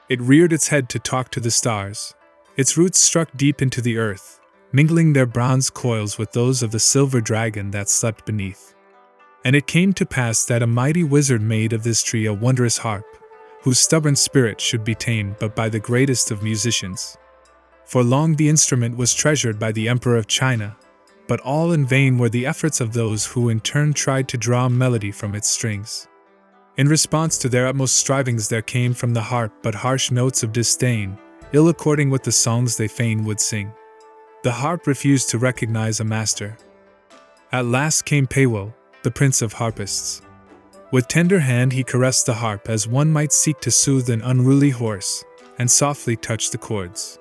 It reared its head to talk to the stars. Its roots struck deep into the earth, mingling their bronze coils with those of the silver dragon that slept beneath. And it came to pass that a mighty wizard made of this tree a wondrous harp, whose stubborn spirit should be tamed but by the greatest of musicians. For long the instrument was treasured by the Emperor of China, but all in vain were the efforts of those who in turn tried to draw melody from its strings. In response to their utmost strivings there came from the harp but harsh notes of disdain, ill according with the songs they fain would sing. The harp refused to recognize a master. At last came Peiwo, the prince of harpists. With tender hand he caressed the harp as one might seek to soothe an unruly horse, and softly touched the chords.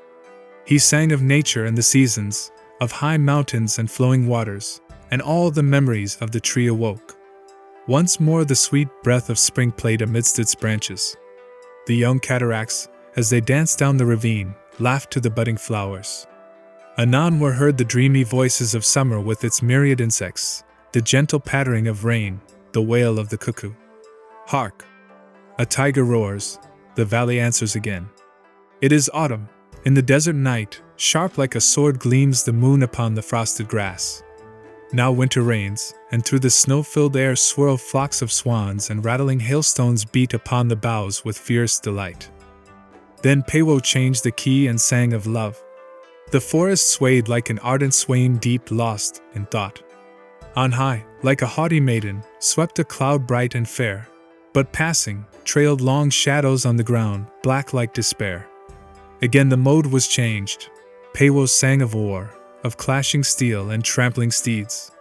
He sang of nature and the seasons, of high mountains and flowing waters, and all the memories of the tree awoke. Once more the sweet breath of spring played amidst its branches. The young cataracts, as they danced down the ravine, laughed to the budding flowers. Anon were heard the dreamy voices of summer with its myriad insects, the gentle pattering of rain, the wail of the cuckoo. Hark! A tiger roars, the valley answers again. It is autumn. In the desert night, sharp like a sword gleams the moon upon the frosted grass. Now winter reigns, and through the snow-filled air swirl flocks of swans and rattling hailstones beat upon the boughs with fierce delight. Then Peiwo changed the key and sang of love. The forest swayed like an ardent swain deep lost in thought. On high, like a haughty maiden, swept a cloud bright and fair, but passing, trailed long shadows on the ground, black like despair. Again the mode was changed. Peiwo sang of war, of clashing steel and trampling steeds.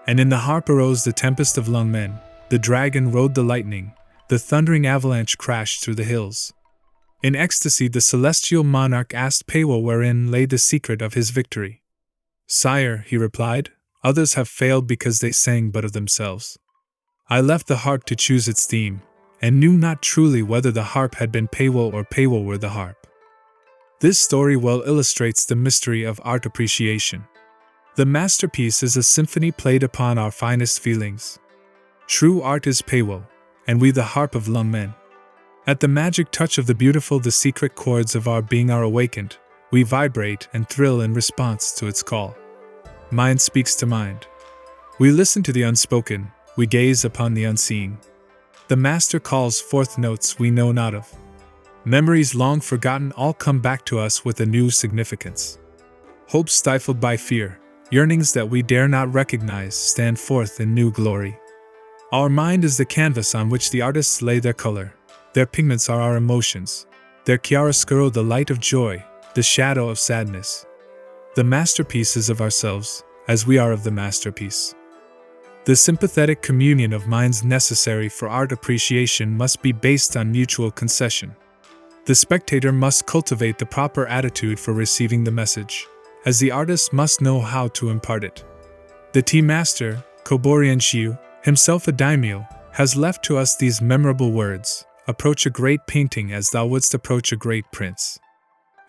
And in the harp arose the tempest of Lungmen, the dragon rode the lightning, the thundering avalanche crashed through the hills. In ecstasy the celestial monarch asked Peiwo wherein lay the secret of his victory. "Sire," he replied, "others have failed because they sang but of themselves. I left the harp to choose its theme, and knew not truly whether the harp had been Peiwo or Peiwo were the harp." This story well illustrates the mystery of art appreciation. The masterpiece is a symphony played upon our finest feelings. True art is Peiwo, and we the harp of Lung Men. At the magic touch of the beautiful, the secret chords of our being are awakened. We vibrate and thrill in response to its call. Mind speaks to mind. We listen to the unspoken, we gaze upon the unseen. The master calls forth notes we know not of. Memories long forgotten all come back to us with a new significance. Hopes stifled by fear, yearnings that we dare not recognize, stand forth in new glory. Our mind is the canvas on which the artists lay their color. Their pigments are our emotions. Their chiaroscuro the light of joy, the shadow of sadness. The masterpiece is of ourselves, as we are of the masterpiece. The sympathetic communion of minds necessary for art appreciation must be based on mutual concession. The spectator must cultivate the proper attitude for receiving the message, as the artist must know how to impart it. The tea master, Kobori Shiu, himself a daimyo, has left to us these memorable words: approach a great painting as thou wouldst approach a great prince.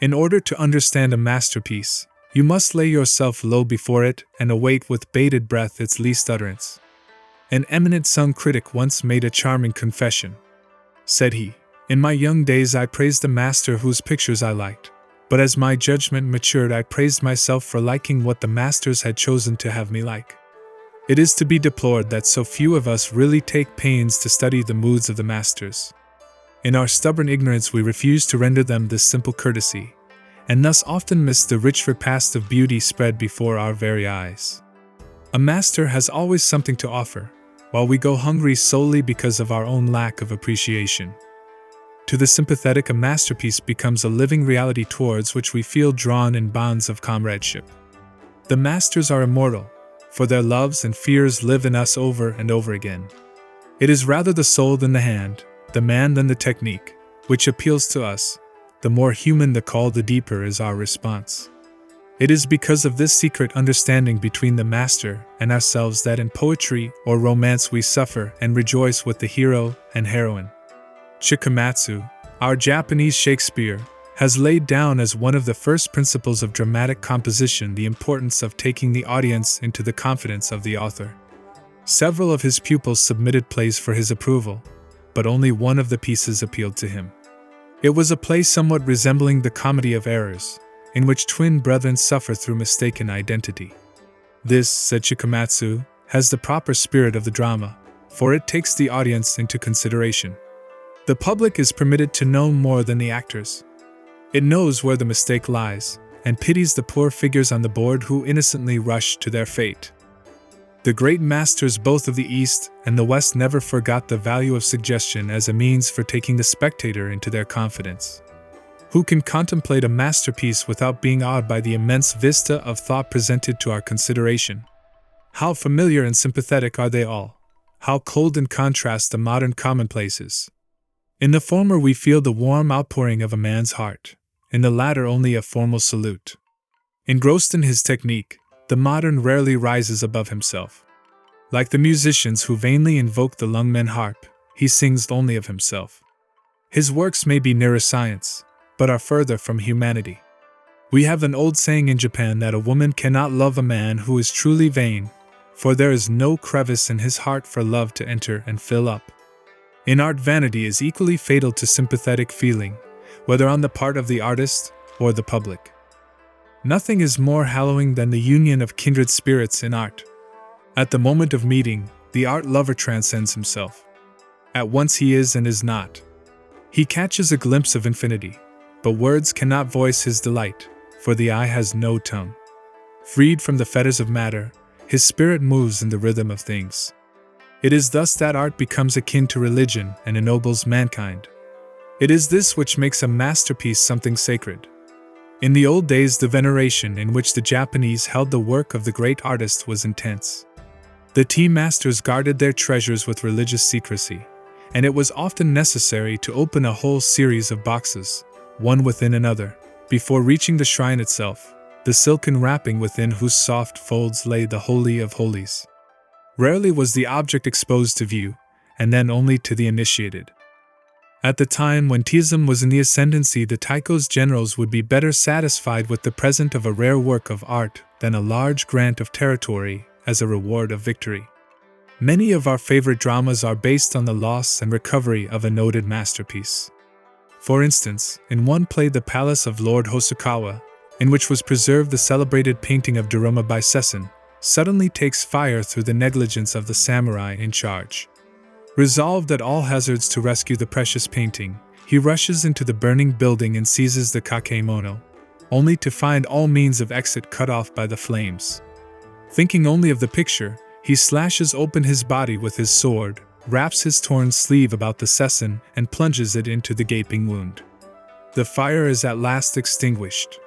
In order to understand a masterpiece, you must lay yourself low before it and await with bated breath its least utterance. An eminent Sung critic once made a charming confession. Said he, "In my young days I praised the master whose pictures I liked, but as my judgment matured I praised myself for liking what the masters had chosen to have me like." It is to be deplored that so few of us really take pains to study the moods of the masters. In our stubborn ignorance we refuse to render them this simple courtesy, and thus often miss the rich repast of beauty spread before our very eyes. A master has always something to offer, while we go hungry solely because of our own lack of appreciation. To the sympathetic, a masterpiece becomes a living reality towards which we feel drawn in bonds of comradeship. The masters are immortal, for their loves and fears live in us over and over again. It is rather the soul than the hand, the man than the technique, which appeals to us. The more human the call, the deeper is our response. It is because of this secret understanding between the master and ourselves that in poetry or romance we suffer and rejoice with the hero and heroine. Chikamatsu, our Japanese Shakespeare, has laid down as one of the first principles of dramatic composition the importance of taking the audience into the confidence of the author. Several of his pupils submitted plays for his approval, but only one of the pieces appealed to him. It was a play somewhat resembling the Comedy of Errors, in which twin brethren suffer through mistaken identity. This, said Chikamatsu, has the proper spirit of the drama, for it takes the audience into consideration. The public is permitted to know more than the actors. It knows where the mistake lies, and pities the poor figures on the board who innocently rush to their fate. The great masters both of the East and the West never forgot the value of suggestion as a means for taking the spectator into their confidence. Who can contemplate a masterpiece without being awed by the immense vista of thought presented to our consideration? How familiar and sympathetic are they all? How cold in contrast the modern commonplaces! In the former we feel the warm outpouring of a man's heart, in the latter only a formal salute. Engrossed in his technique, the modern rarely rises above himself. Like the musicians who vainly invoke the Lungmen harp, he sings only of himself. His works may be neuroscience, but are further from humanity. We have an old saying in Japan that a woman cannot love a man who is truly vain, for there is no crevice in his heart for love to enter and fill up. In art, vanity is equally fatal to sympathetic feeling, whether on the part of the artist or the public. Nothing is more hallowing than the union of kindred spirits in art. At the moment of meeting, the art lover transcends himself. At once he is and is not. He catches a glimpse of infinity, but words cannot voice his delight, for the eye has no tongue. Freed from the fetters of matter, his spirit moves in the rhythm of things. It is thus that art becomes akin to religion and ennobles mankind. It is this which makes a masterpiece something sacred. In the old days, the veneration in which the Japanese held the work of the great artist was intense. The tea masters guarded their treasures with religious secrecy, and it was often necessary to open a whole series of boxes, one within another, before reaching the shrine itself, the silken wrapping within whose soft folds lay the Holy of Holies. Rarely was the object exposed to view, and then only to the initiated. At the time when Teaism was in the ascendancy, the Taiko's generals would be better satisfied with the present of a rare work of art than a large grant of territory as a reward of victory. Many of our favorite dramas are based on the loss and recovery of a noted masterpiece. For instance, in one play, The Palace of Lord Hosokawa, in which was preserved the celebrated painting of Daruma by Sesson, suddenly takes fire through the negligence of the samurai in charge. Resolved at all hazards to rescue the precious painting, he rushes into the burning building and seizes the kakemono, only to find all means of exit cut off by the flames. Thinking only of the picture, he slashes open his body with his sword, wraps his torn sleeve about the sesson, and plunges it into the gaping wound. The fire is at last extinguished.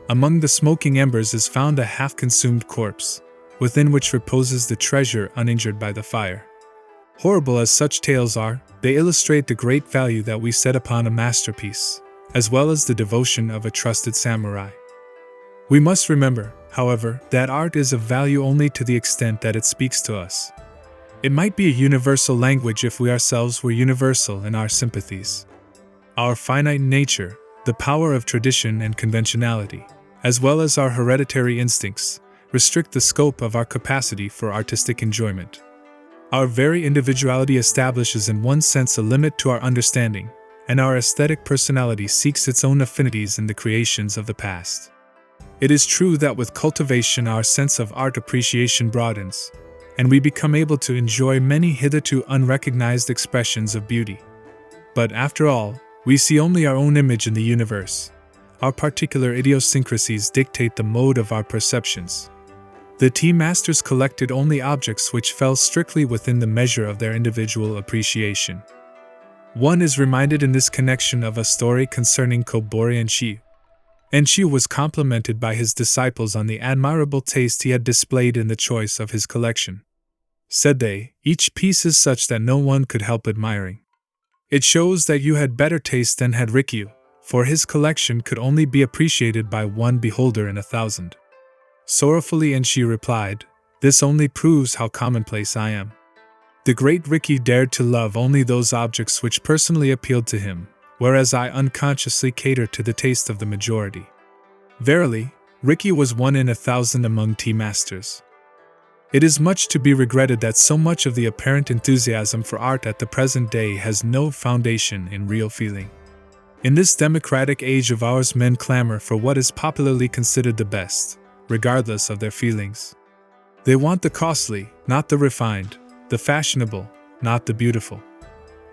Among the smoking embers is found a half-consumed corpse, within which reposes the treasure uninjured by the fire. Horrible as such tales are, they illustrate the great value that we set upon a masterpiece, as well as the devotion of a trusted samurai. We must remember, however, that art is of value only to the extent that it speaks to us. It might be a universal language if we ourselves were universal in our sympathies. Our finite nature, the power of tradition and conventionality, as well as our hereditary instincts, restrict the scope of our capacity for artistic enjoyment. Our very individuality establishes in one sense a limit to our understanding, and our aesthetic personality seeks its own affinities in the creations of the past. It is true that with cultivation our sense of art appreciation broadens, and we become able to enjoy many hitherto unrecognized expressions of beauty. But after all, we see only our own image in the universe. Our particular idiosyncrasies dictate the mode of our perceptions. The tea masters collected only objects which fell strictly within the measure of their individual appreciation. One is reminded in this connection of a story concerning Kobori Enshiu. Enshiu was complimented by his disciples on the admirable taste he had displayed in the choice of his collection. Said they, "Each piece is such that no one could help admiring. It shows that you had better taste than had Rikyu, for his collection could only be appreciated by one beholder in 1,000. Sorrowfully Enshiu replied, "This only proves how commonplace I am." The great Riki dared to love only those objects which personally appealed to him, whereas I unconsciously catered to the taste of the majority. Verily, Riki was 1 in 1,000 among tea masters. It is much to be regretted that so much of the apparent enthusiasm for art at the present day has no foundation in real feeling. In this democratic age of ours, men clamor for what is popularly considered the best, regardless of their feelings. They want the costly, not the refined, the fashionable, not the beautiful.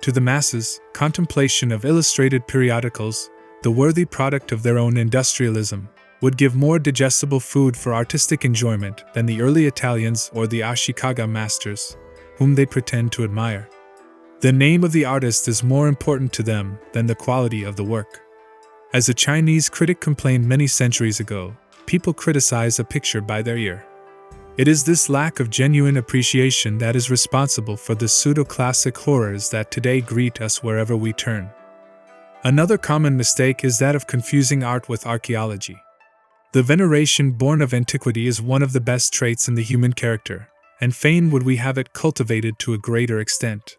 To the masses, contemplation of illustrated periodicals, the worthy product of their own industrialism, would give more digestible food for artistic enjoyment than the early Italians or the Ashikaga masters, whom they pretend to admire. The name of the artist is more important to them than the quality of the work. As a Chinese critic complained many centuries ago, people criticize a picture by their ear. It is this lack of genuine appreciation that is responsible for the pseudo-classic horrors that today greet us wherever we turn. Another common mistake is that of confusing art with archaeology. The veneration born of antiquity is one of the best traits in the human character, and fain would we have it cultivated to a greater extent.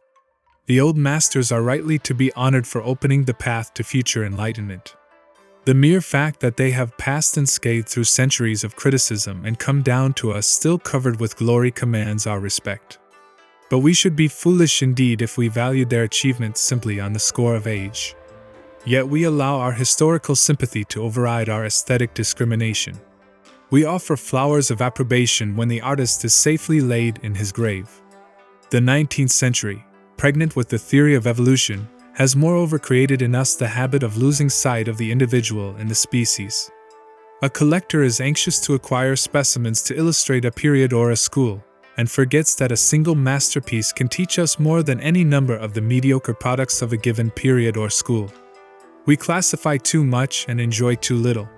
The old masters are rightly to be honored for opening the path to future enlightenment. The mere fact that they have passed unscathed through centuries of criticism and come down to us still covered with glory commands our respect. But we should be foolish indeed if we valued their achievements simply on the score of age. Yet we allow our historical sympathy to override our aesthetic discrimination. We offer flowers of approbation when the artist is safely laid in his grave. The 19th century, pregnant with the theory of evolution, has moreover created in us the habit of losing sight of the individual in the species. A collector is anxious to acquire specimens to illustrate a period or a school, and forgets that a single masterpiece can teach us more than any number of the mediocre products of a given period or school. We classify too much and enjoy too little.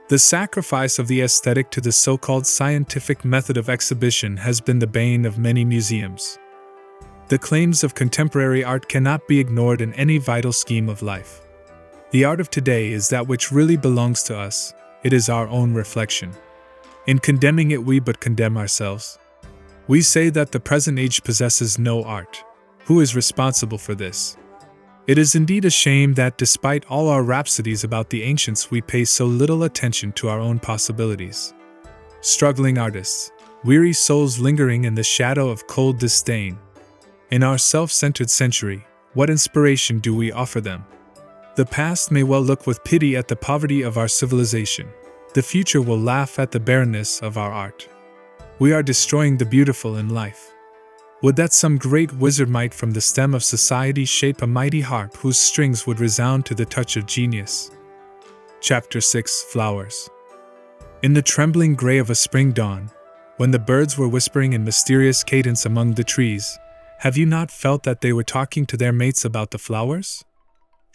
The sacrifice of the aesthetic to the so-called scientific method of exhibition has been the bane of many museums. The claims of contemporary art cannot be ignored in any vital scheme of life. The art of today is that which really belongs to us. It is our own reflection. In condemning it, we but condemn ourselves. We say that the present age possesses no art. Who is responsible for this? It is indeed a shame that despite all our rhapsodies about the ancients, we pay so little attention to our own possibilities. Struggling artists, weary souls lingering in the shadow of cold disdain. In our self-centered century, what inspiration do we offer them? The past may well look with pity at the poverty of our civilization. The future will laugh at the barrenness of our art. We are destroying the beautiful in life. Would that some great wizard might from the stem of society shape a mighty harp whose strings would resound to the touch of genius. Chapter 6: Flowers. In the trembling gray of a spring dawn, when the birds were whispering in mysterious cadence among the trees, have you not felt that they were talking to their mates about the flowers?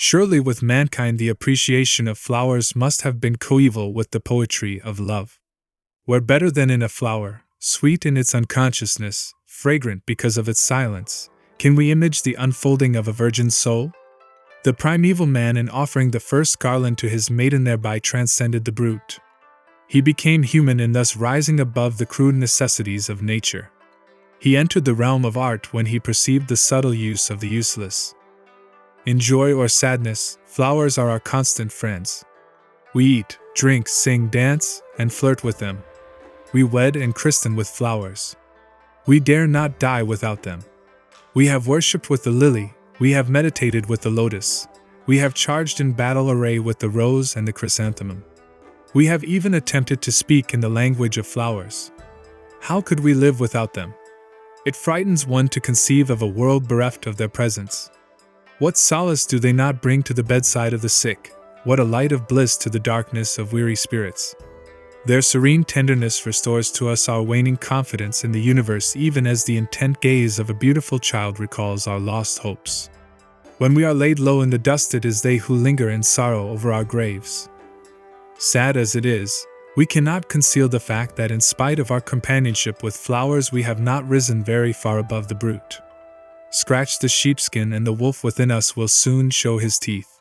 Surely with mankind the appreciation of flowers must have been coeval with the poetry of love. Where better than in a flower, sweet in its unconsciousness, fragrant because of its silence, can we image the unfolding of a virgin soul? The primeval man in offering the first garland to his maiden thereby transcended the brute. He became human in thus rising above the crude necessities of nature. He entered the realm of art when he perceived the subtle use of the useless. In joy or sadness, flowers are our constant friends. We eat, drink, sing, dance, and flirt with them. We wed and christen with flowers. We dare not die without them. We have worshipped with the lily, we have meditated with the lotus, we have charged in battle array with the rose and the chrysanthemum. We have even attempted to speak in the language of flowers. How could we live without them? It frightens one to conceive of a world bereft of their presence. What solace do they not bring to the bedside of the sick? What a light of bliss to the darkness of weary spirits! Their serene tenderness restores to us our waning confidence in the universe, even as the intent gaze of a beautiful child recalls our lost hopes. When we are laid low in the dust, it is they who linger in sorrow over our graves. Sad as it is, we cannot conceal the fact that in spite of our companionship with flowers, we have not risen very far above the brute. Scratch the sheepskin and the wolf within us will soon show his teeth.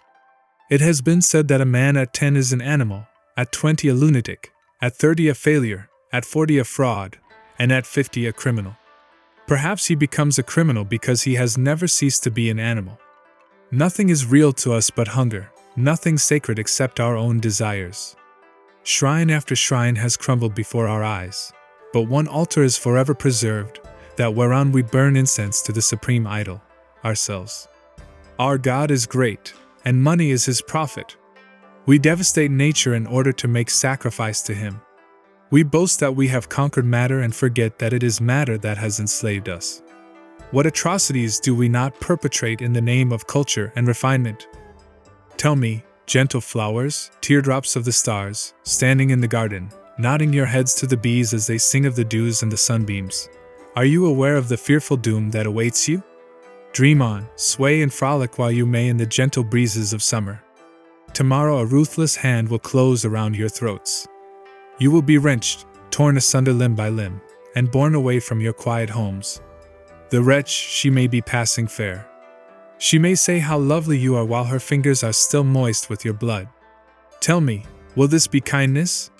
It has been said that a man at 10 is an animal, at 20 a lunatic, at 30 a failure, at 40 a fraud, and at 50 a criminal. Perhaps he becomes a criminal because he has never ceased to be an animal. Nothing is real to us but hunger, nothing sacred except our own desires. Shrine after shrine has crumbled before our eyes, but one altar is forever preserved, that whereon we burn incense to the supreme idol, ourselves. Our God is great, and money is his prophet. We devastate nature in order to make sacrifice to him. We boast that we have conquered matter and forget that it is matter that has enslaved us. What atrocities do we not perpetrate in the name of culture and refinement? Tell me, gentle flowers, teardrops of the stars, standing in the garden, nodding your heads to the bees as they sing of the dews and the sunbeams, are you aware of the fearful doom that awaits you? Dream on, sway and frolic while you may in the gentle breezes of summer. Tomorrow a ruthless hand will close around your throats. You will be wrenched, torn asunder limb by limb, and borne away from your quiet homes. The wretch, she may be passing fair. She may say how lovely you are while her fingers are still moist with your blood. Tell me, will this be kindness?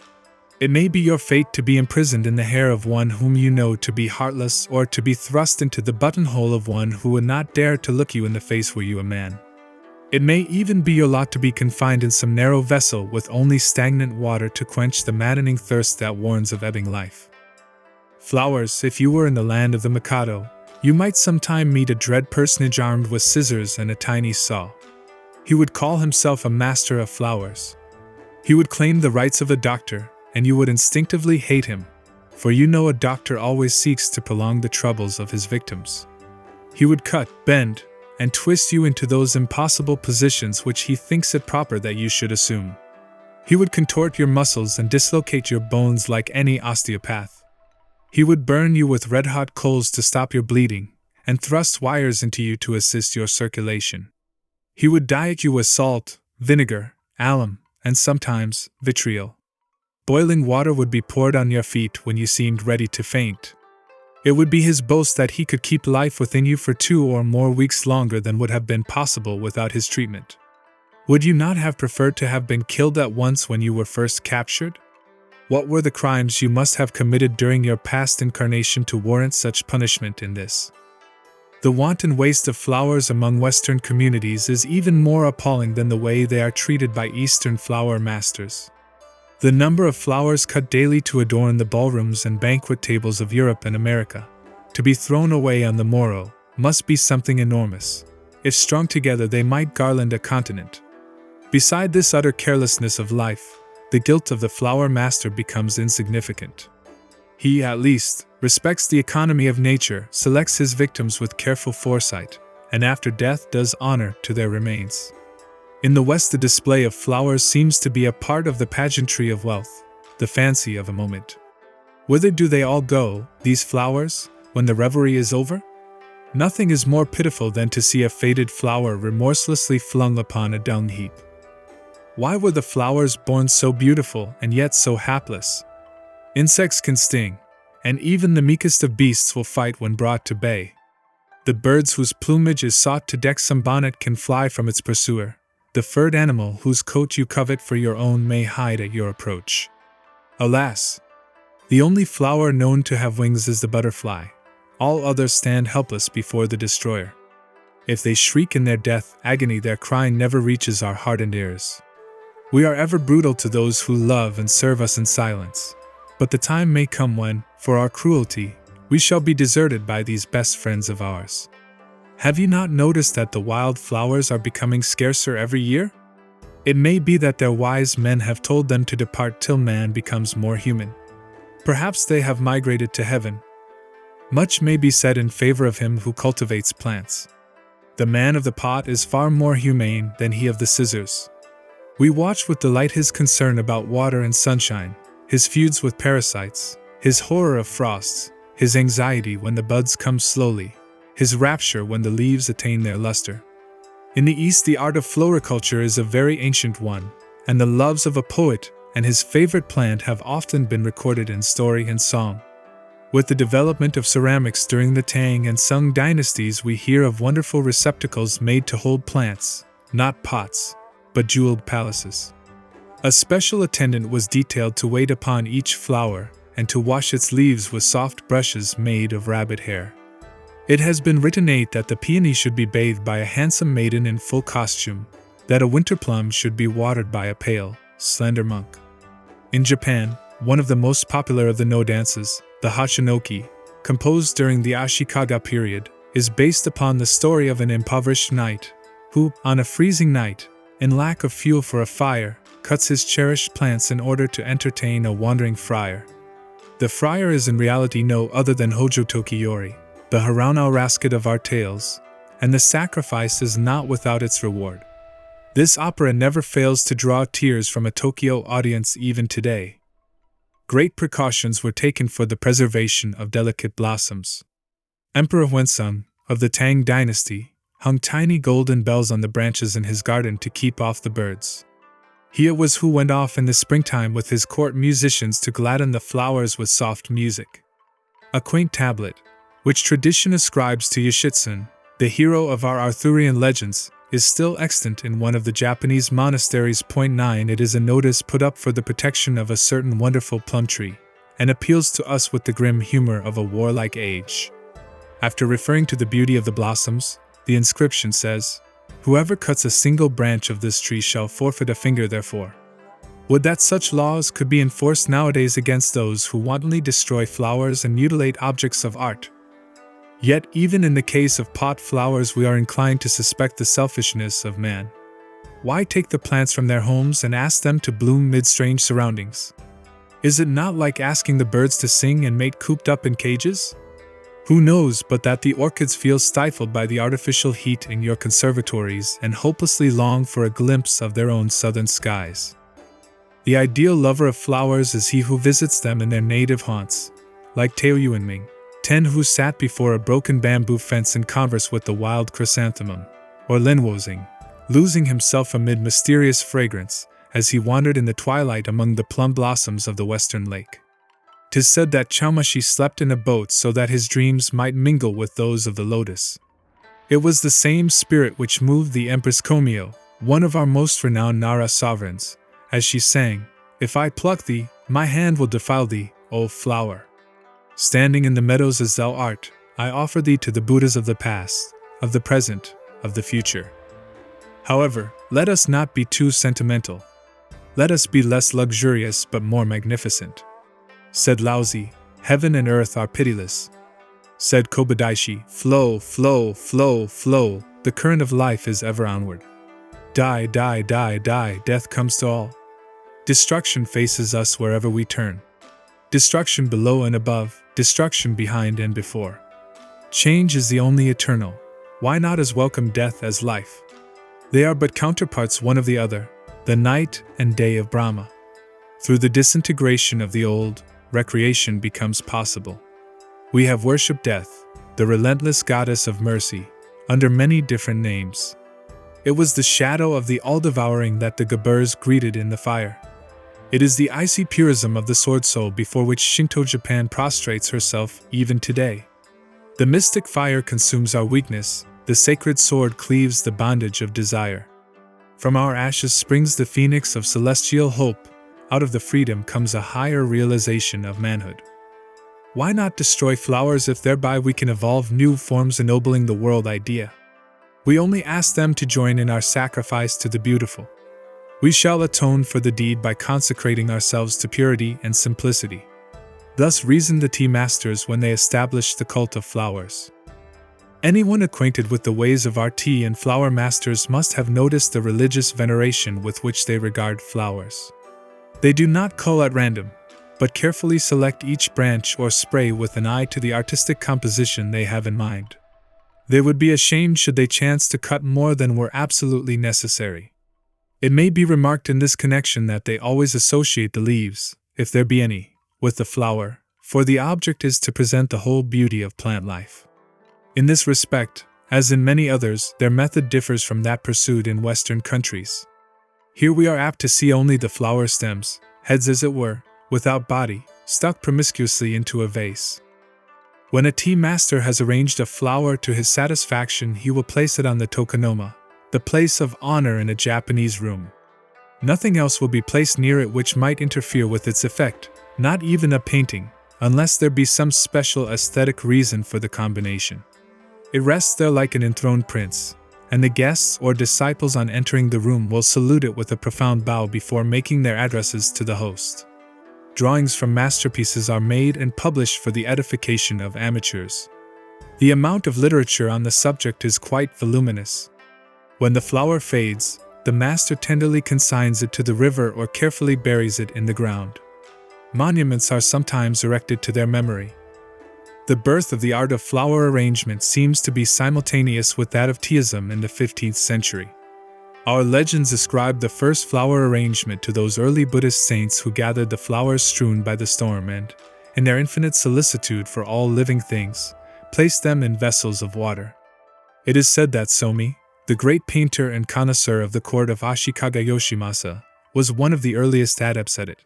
It may be your fate to be imprisoned in the hair of one whom you know to be heartless, or to be thrust into the buttonhole of one who would not dare to look you in the face were you a man. It may even be your lot to be confined in some narrow vessel with only stagnant water to quench the maddening thirst that warns of ebbing life. Flowers, if you were in the land of the Mikado, you might sometime meet a dread personage armed with scissors and a tiny saw. He would call himself a master of flowers. He would claim the rights of a doctor, and you would instinctively hate him, for you know a doctor always seeks to prolong the troubles of his victims. He would cut, bend, and twist you into those impossible positions which he thinks it proper that you should assume. He would contort your muscles and dislocate your bones like any osteopath. He would burn you with red-hot coals to stop your bleeding, and thrust wires into you to assist your circulation. He would diet you with salt, vinegar, alum, and sometimes vitriol. Boiling water would be poured on your feet when you seemed ready to faint. It would be his boast that he could keep life within you for 2 or more weeks longer than would have been possible without his treatment. Would you not have preferred to have been killed at once when you were first captured? What were the crimes you must have committed during your past incarnation to warrant such punishment in this? The wanton waste of flowers among Western communities is even more appalling than the way they are treated by Eastern flower masters. The number of flowers cut daily to adorn the ballrooms and banquet tables of Europe and America, to be thrown away on the morrow, must be something enormous. If strung together, they might garland a continent. Beside this utter carelessness of life, the guilt of the flower master becomes insignificant. He, at least, respects the economy of nature, selects his victims with careful foresight, and after death does honor to their remains. In the West, the display of flowers seems to be a part of the pageantry of wealth, the fancy of a moment. Whither do they all go, these flowers, when the revelry is over? Nothing is more pitiful than to see a faded flower remorselessly flung upon a dung heap. Why were the flowers born so beautiful and yet so hapless? Insects can sting, and even the meekest of beasts will fight when brought to bay. The birds whose plumage is sought to deck some bonnet can fly from its pursuer. The furred animal whose coat you covet for your own may hide at your approach. Alas! The only flower known to have wings is the butterfly. All others stand helpless before the destroyer. If they shriek in their death agony, their crying never reaches our hardened ears. We are ever brutal to those who love and serve us in silence. But the time may come when, for our cruelty, we shall be deserted by these best friends of ours. Have you not noticed that the wild flowers are becoming scarcer every year? It may be that their wise men have told them to depart till man becomes more human. Perhaps they have migrated to heaven. Much may be said in favor of him who cultivates plants. The man of the pot is far more humane than he of the scissors. We watch with delight his concern about water and sunshine, his feuds with parasites, his horror of frosts, his anxiety when the buds come slowly, his rapture when the leaves attain their luster. In the East, the art of floriculture is a very ancient one, and the loves of a poet and his favorite plant have often been recorded in story and song. With the development of ceramics during the Tang and Sung dynasties, we hear of wonderful receptacles made to hold plants, not pots, but jeweled palaces. A special attendant was detailed to wait upon each flower and to wash its leaves with soft brushes made of rabbit hair. It has been written that the peony should be bathed by a handsome maiden in full costume, that a winter plum should be watered by a pale, slender monk. In Japan, one of the most popular of the no dances, the Hachinoki, composed during the Ashikaga period, is based upon the story of an impoverished knight, who, on a freezing night, in lack of fuel for a fire, cuts his cherished plants in order to entertain a wandering friar. The friar is in reality no other than Hojo Tokiyori, the Harano Raskat of our tales, and the sacrifice is not without its reward. This opera never fails to draw tears from a Tokyo audience even today. Great precautions were taken for the preservation of delicate blossoms. Emperor Huensung, of the Tang dynasty, hung tiny golden bells on the branches in his garden to keep off the birds. He it was who went off in the springtime with his court musicians to gladden the flowers with soft music. A quaint tablet, which tradition ascribes to Yoshitsune, the hero of our Arthurian legends, is still extant in one of the Japanese monasteries. 9 It is a notice put up for the protection of a certain wonderful plum tree, and appeals to us with the grim humor of a warlike age. After referring to the beauty of the blossoms, the inscription says, "Whoever cuts a single branch of this tree shall forfeit a finger therefor." Would that such laws could be enforced nowadays against those who wantonly destroy flowers and mutilate objects of art. Yet, even in the case of pot flowers, we are inclined to suspect the selfishness of man. Why take the plants from their homes and ask them to bloom mid strange surroundings? Is it not like asking the birds to sing and mate cooped up in cages? Who knows but that the orchids feel stifled by the artificial heat in your conservatories and hopelessly long for a glimpse of their own southern skies? The ideal lover of flowers is he who visits them in their native haunts, like Tao Yuanming, 10 who sat before a broken bamboo fence in converse with the wild chrysanthemum, or Lin Wozing, losing himself amid mysterious fragrance as he wandered in the twilight among the plum blossoms of the western lake. 'Tis said that Chaumashi slept in a boat so that his dreams might mingle with those of the lotus. It was the same spirit which moved the Empress Komio, one of our most renowned Nara sovereigns, as she sang, "If I pluck thee, my hand will defile thee, O flower. Standing in the meadows as thou art, I offer thee to the Buddhas of the past, of the present, of the future." However, let us not be too sentimental. Let us be less luxurious but more magnificent. Said Laozi, heaven and earth are pitiless. Said Kobadaishi, flow, flow, flow, flow, the current of life is ever onward. Die, die, die, die, death comes to all. Destruction faces us wherever we turn. Destruction below and above, destruction behind and before. Change is the only eternal. Why not as welcome death as life? They are but counterparts one of the other, the night and day of Brahma. Through the disintegration of the old, recreation becomes possible. We have worshipped death, the relentless goddess of mercy, under many different names. It was the shadow of the all-devouring that the Gabbers greeted in the fire. It is the icy purism of the sword soul before which Shinto Japan prostrates herself even today. The mystic fire consumes our weakness, the sacred sword cleaves the bondage of desire. From our ashes springs the phoenix of celestial hope, out of the freedom comes a higher realization of manhood. Why not destroy flowers if thereby we can evolve new forms ennobling the world idea? We only ask them to join in our sacrifice to the beautiful. We shall atone for the deed by consecrating ourselves to purity and simplicity. Thus reasoned the tea masters when they established the cult of flowers. Anyone acquainted with the ways of our tea and flower masters must have noticed the religious veneration with which they regard flowers. They do not cull at random, but carefully select each branch or spray with an eye to the artistic composition they have in mind. They would be ashamed should they chance to cut more than were absolutely necessary. It may be remarked in this connection that they always associate the leaves, if there be any, with the flower, for the object is to present the whole beauty of plant life. In this respect, as in many others, their method differs from that pursued in Western countries. Here we are apt to see only the flower stems, heads as it were, without body, stuck promiscuously into a vase. When a tea master has arranged a flower to his satisfaction, he will place it on the tokonoma, the place of honor in a Japanese room. Nothing else will be placed near it which might interfere with its effect, not even a painting, unless there be some special aesthetic reason for the combination. It rests there like an enthroned prince, and the guests or disciples on entering the room will salute it with a profound bow before making their addresses to the host. Drawings from masterpieces are made and published for the edification of amateurs. The amount of literature on the subject is quite voluminous. When the flower fades, the master tenderly consigns it to the river or carefully buries it in the ground. Monuments are sometimes erected to their memory. The birth of the art of flower arrangement seems to be simultaneous with that of Teaism in the 15th century. Our legends ascribe the first flower arrangement to those early Buddhist saints who gathered the flowers strewn by the storm and, in their infinite solicitude for all living things, placed them in vessels of water. It is said that Somi, the great painter and connoisseur of the court of Ashikaga Yoshimasa, was one of the earliest adepts at it.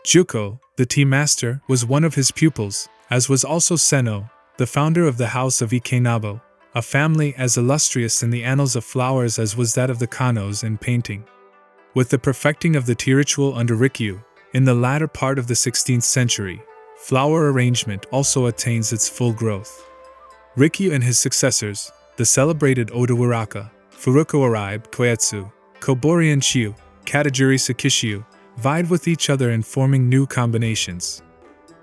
Juko, the tea master, was one of his pupils, as was also Seno, the founder of the house of Ikenabo, a family as illustrious in the annals of flowers as was that of the Kanos in painting. With the perfecting of the tea ritual under Rikyu, in the latter part of the 16th century, flower arrangement also attains its full growth. Rikyu and his successors, the celebrated Oda Waraka, Furukawa Koetsu, Kobori and Chiu, Katajiri Sakishiu, vied with each other in forming new combinations.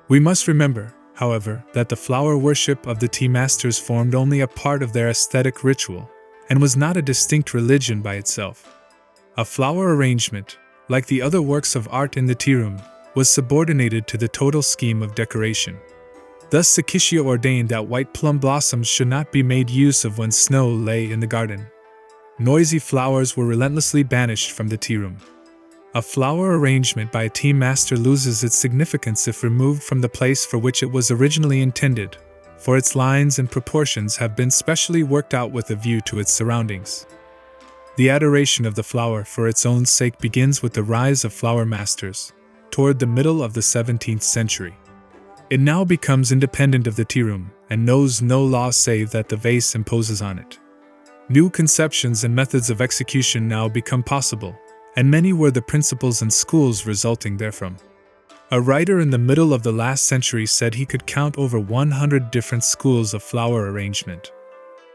We must remember, however, that the flower worship of the tea masters formed only a part of their aesthetic ritual, and was not a distinct religion by itself. A flower arrangement, like the other works of art in the tea room, was subordinated to the total scheme of decoration. Thus Sakishio ordained that white plum blossoms should not be made use of when snow lay in the garden. Noisy flowers were relentlessly banished from the tea room. A flower arrangement by a tea master loses its significance if removed from the place for which it was originally intended, for its lines and proportions have been specially worked out with a view to its surroundings. The adoration of the flower for its own sake begins with the rise of flower masters, toward the middle of the 17th century. It now becomes independent of the tea room, and knows no law save that the vase imposes on it. New conceptions and methods of execution now become possible, and many were the principles and schools resulting therefrom. A writer in the middle of the last century said he could count over 100 different schools of flower arrangement.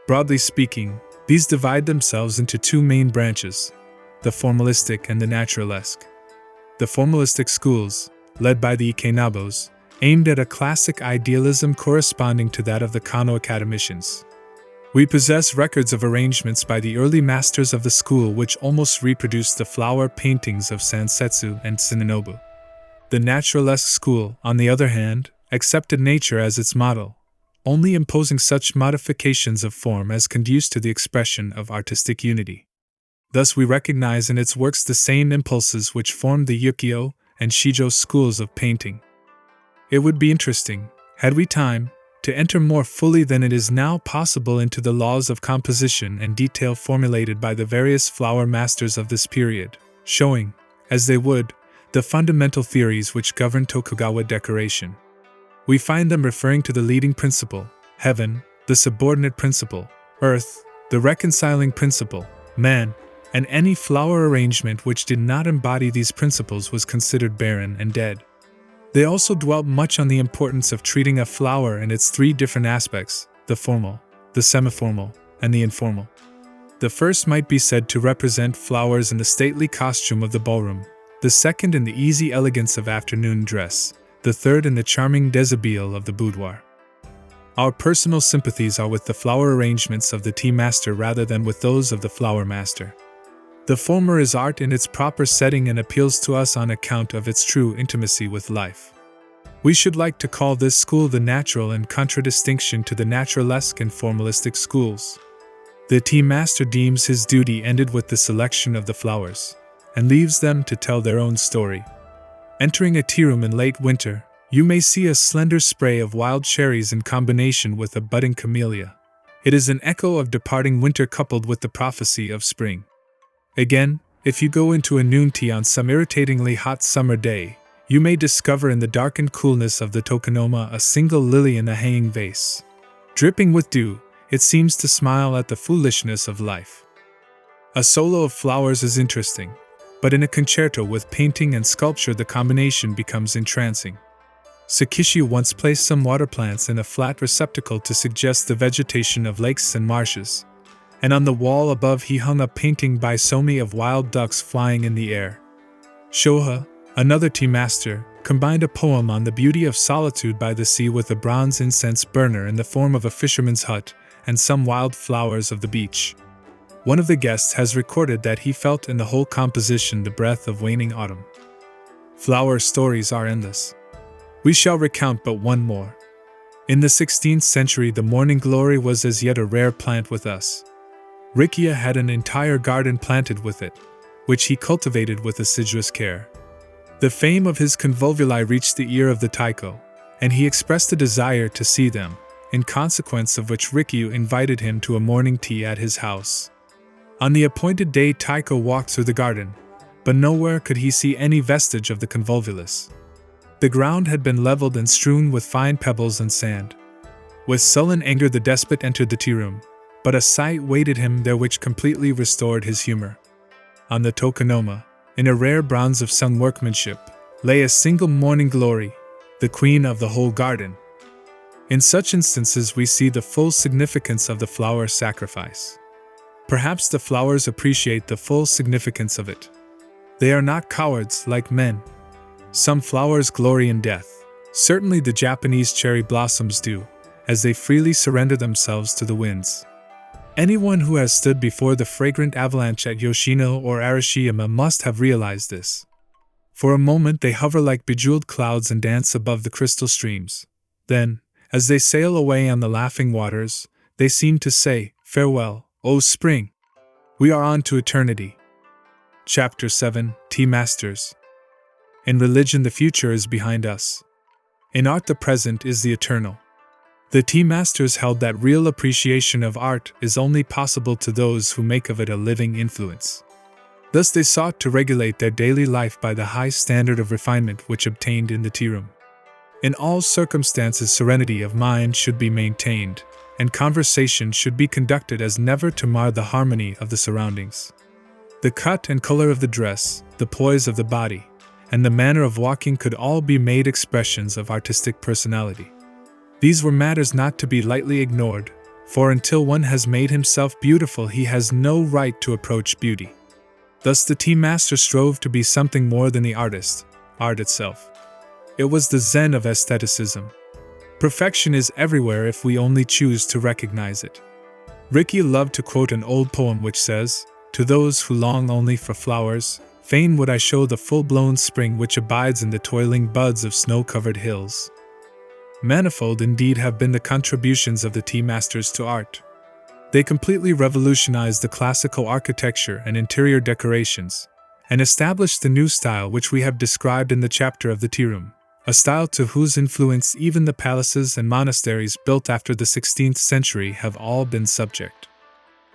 Broadly speaking, these divide themselves into two main branches, the formalistic and the naturalesque. the formalistic schools, led by the Ikenabos, aimed at a classic idealism corresponding to that of the Kano academicians. We possess records of arrangements by the early masters of the school which almost reproduced the flower paintings of Sansetsu and Tsunenobu. The naturalesque school, on the other hand, accepted nature as its model, only imposing such modifications of form as conduce to the expression of artistic unity. Thus we recognize in its works the same impulses which formed the Ukiyo and Shijo schools of painting. It would be interesting, had we time, to enter more fully than it is now possible into the laws of composition and detail formulated by the various flower masters of this period, showing, as they would, the fundamental theories which govern Tokugawa decoration. We find them referring to the leading principle, heaven, the subordinate principle, earth, the reconciling principle, man, and any flower arrangement which did not embody these principles was considered barren and dead. They also dwelt much on the importance of treating a flower in its three different aspects, the formal, the semi-formal, and the informal. The first might be said to represent flowers in the stately costume of the ballroom, the second in the easy elegance of afternoon dress, the third in the charming deshabille of the boudoir. Our personal sympathies are with the flower arrangements of the tea master rather than with those of the flower master. The former is art in its proper setting and appeals to us on account of its true intimacy with life. We should like to call this school the natural in contradistinction to the naturalesque and formalistic schools. The tea master deems his duty ended with the selection of the flowers, and leaves them to tell their own story. Entering a tea room in late winter, you may see a slender spray of wild cherries in combination with a budding camellia. It is an echo of departing winter coupled with the prophecy of spring. Again, if you go into a noon tea on some irritatingly hot summer day, you may discover in the darkened coolness of the tokonoma a single lily in a hanging vase. Dripping with dew, it seems to smile at the foolishness of life. A solo of flowers is interesting, but in a concerto with painting and sculpture the combination becomes entrancing. Sakishi once placed some water plants in a flat receptacle to suggest the vegetation of lakes and marshes, and on the wall above he hung a painting by Somi of wild ducks flying in the air. Shoha, another tea master, combined a poem on the beauty of solitude by the sea with a bronze incense burner in the form of a fisherman's hut and some wild flowers of the beach. One of the guests has recorded that he felt in the whole composition the breath of waning autumn. Flower stories are endless. We shall recount but one more. In the 16th century the morning glory was as yet a rare plant with us. Rikiya had an entire garden planted with it, which he cultivated with assiduous care. The fame of his convolvuli reached the ear of the Taiko, and he expressed a desire to see them, in consequence of which Rikyu invited him to a morning tea at his house. On the appointed day Taiko walked through the garden, but nowhere could he see any vestige of the convolvulus. The ground had been leveled and strewn with fine pebbles and sand. With sullen anger the despot entered the tea-room, but a sight waited him there which completely restored his humor. On the tokonoma, in a rare bronze of some workmanship, lay a single morning glory, the queen of the whole garden. In such instances we see the full significance of the flower sacrifice. Perhaps the flowers appreciate the full significance of it. They are not cowards like men. Some flowers glory in death. Certainly the Japanese cherry blossoms do, as they freely surrender themselves to the winds. Anyone who has stood before the fragrant avalanche at Yoshino or Arashiyama must have realized this. For a moment they hover like bejeweled clouds and dance above the crystal streams. Then, as they sail away on the laughing waters, they seem to say, "Farewell, O spring! We are on to eternity." Chapter 7, Tea Masters. In religion the future is behind us. In art the present is the eternal. The tea masters held that real appreciation of art is only possible to those who make of it a living influence. Thus they sought to regulate their daily life by the high standard of refinement which obtained in the tea room. In all circumstances serenity of mind should be maintained, and conversation should be conducted as never to mar the harmony of the surroundings. The cut and color of the dress, the poise of the body, and the manner of walking could all be made expressions of artistic personality. These were matters not to be lightly ignored, for until one has made himself beautiful he has no right to approach beauty. Thus the tea master strove to be something more than the artist, art itself. It was the Zen of aestheticism. Perfection is everywhere if we only choose to recognize it. Rikyu loved to quote an old poem which says, "To those who long only for flowers, fain would I show the full-blown spring which abides in the toiling buds of snow-covered hills." Manifold indeed have been the contributions of the tea masters to art. They completely revolutionized the classical architecture and interior decorations, and established the new style which we have described in the chapter of the tea room, a style to whose influence even the palaces and monasteries built after the 16th century have all been subject.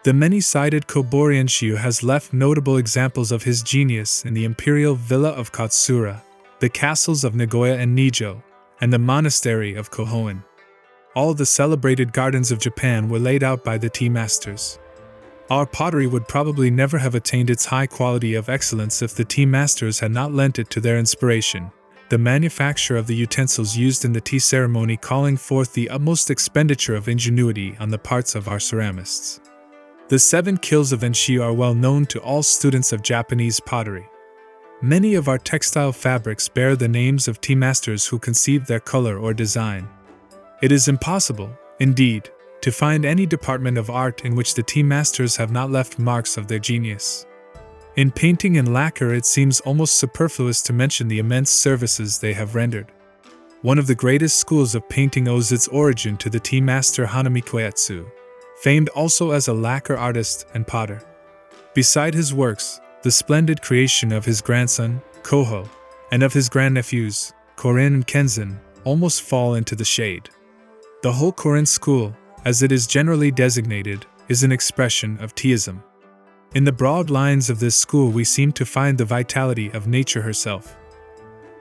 The many-sided Kobori has left notable examples of his genius in the imperial villa of Katsura, the castles of Nagoya and Nijo, and the monastery of Kohoen. All the celebrated gardens of Japan were laid out by the tea masters. Our pottery would probably never have attained its high quality of excellence if the tea masters had not lent it to their inspiration, the manufacture of the utensils used in the tea ceremony calling forth the utmost expenditure of ingenuity on the parts of our ceramists. The 7 kills of Enshiu are well known to all students of Japanese pottery. Many of our textile fabrics bear the names of tea masters who conceived their color or design. It is impossible, indeed, to find any department of art in which the tea masters have not left marks of their genius. In painting and lacquer it seems almost superfluous to mention the immense services they have rendered. One of the greatest schools of painting owes its origin to the tea master Hanami Koetsu, famed also as a lacquer artist and potter. Beside his works, the splendid creation of his grandson, Koho, and of his grandnephews, Korin and Kenzan, almost fall into the shade. The whole Korin school, as it is generally designated, is an expression of Teaism. In the broad lines of this school we seem to find the vitality of nature herself.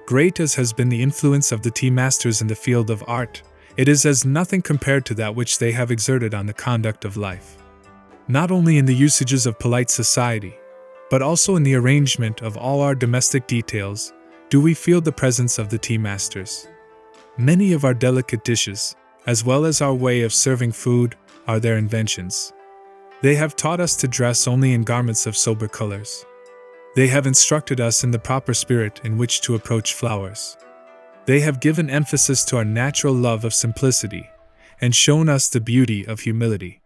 Great as has been the influence of the tea masters in the field of art, it is as nothing compared to that which they have exerted on the conduct of life. Not only in the usages of polite society, but also in the arrangement of all our domestic details, do we feel the presence of the tea masters. Many of our delicate dishes, as well as our way of serving food, are their inventions. They have taught us to dress only in garments of sober colors. They have instructed us in the proper spirit in which to approach flowers. They have given emphasis to our natural love of simplicity, and shown us the beauty of humility.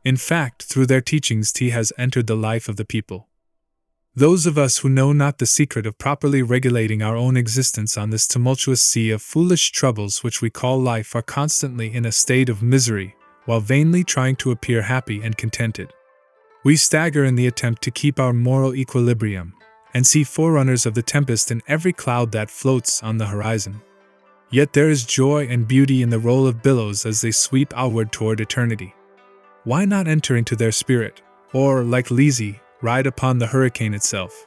In fact, through their teachings tea has entered the life of the people. Those of us who know not the secret of properly regulating our own existence on this tumultuous sea of foolish troubles which we call life are constantly in a state of misery, while vainly trying to appear happy and contented. We stagger in the attempt to keep our moral equilibrium, and see forerunners of the tempest in every cloud that floats on the horizon. Yet there is joy and beauty in the roll of billows as they sweep outward toward eternity. Why not enter into their spirit, or, like Lizzie, ride upon the hurricane itself?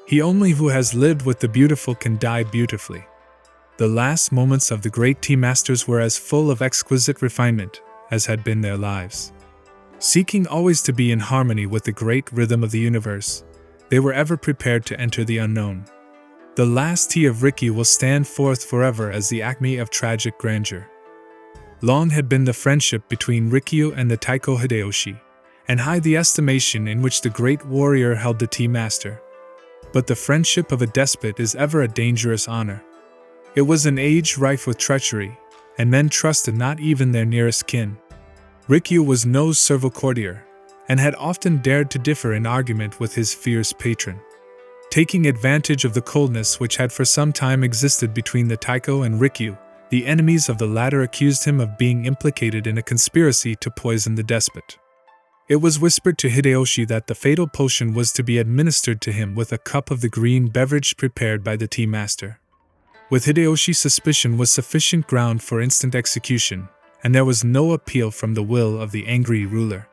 He only who has lived with the beautiful can die beautifully. The last moments of the great tea masters were as full of exquisite refinement as had been their lives. Seeking always to be in harmony with the great rhythm of the universe, they were ever prepared to enter the unknown. The last tea of Rikyu will stand forth forever as the acme of tragic grandeur. Long had been the friendship between Rikyu and the Taiko Hideyoshi, and high the estimation in which the great warrior held the tea master. But the friendship of a despot is ever a dangerous honor. It was an age rife with treachery, and men trusted not even their nearest kin. Rikyu was no servile courtier, and had often dared to differ in argument with his fierce patron. Taking advantage of the coldness which had for some time existed between the Taiko and Rikyu, the enemies of the latter accused him of being implicated in a conspiracy to poison the despot. It was whispered to Hideyoshi that the fatal potion was to be administered to him with a cup of the green beverage prepared by the tea master. With Hideyoshi, suspicion was sufficient ground for instant execution, and there was no appeal from the will of the angry ruler.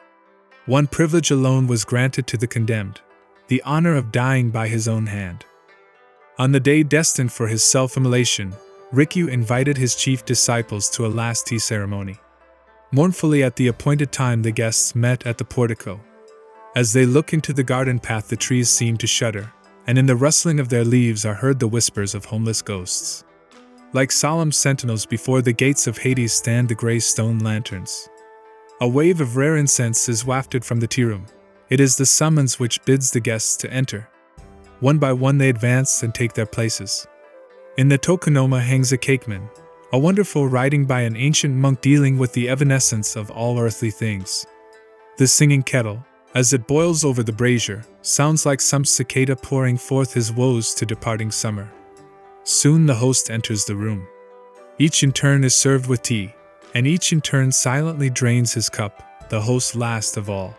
One privilege alone was granted to the condemned, the honor of dying by his own hand. On the day destined for his self-immolation, Rikyu invited his chief disciples to a last tea ceremony. Mournfully at the appointed time the guests met at the portico. As they look into the garden path the trees seem to shudder, and in the rustling of their leaves are heard the whispers of homeless ghosts. Like solemn sentinels before the gates of Hades stand the grey stone lanterns. A wave of rare incense is wafted from the tea room, It is the summons which bids the guests to enter. One by one they advance and take their places. In the tokonoma hangs a cakeman, a wonderful writing by an ancient monk dealing with the evanescence of all earthly things. The singing kettle, as it boils over the brazier, sounds like some cicada pouring forth his woes to departing summer. Soon the host enters the room. Each in turn is served with tea, and each in turn silently drains his cup, the host last of all.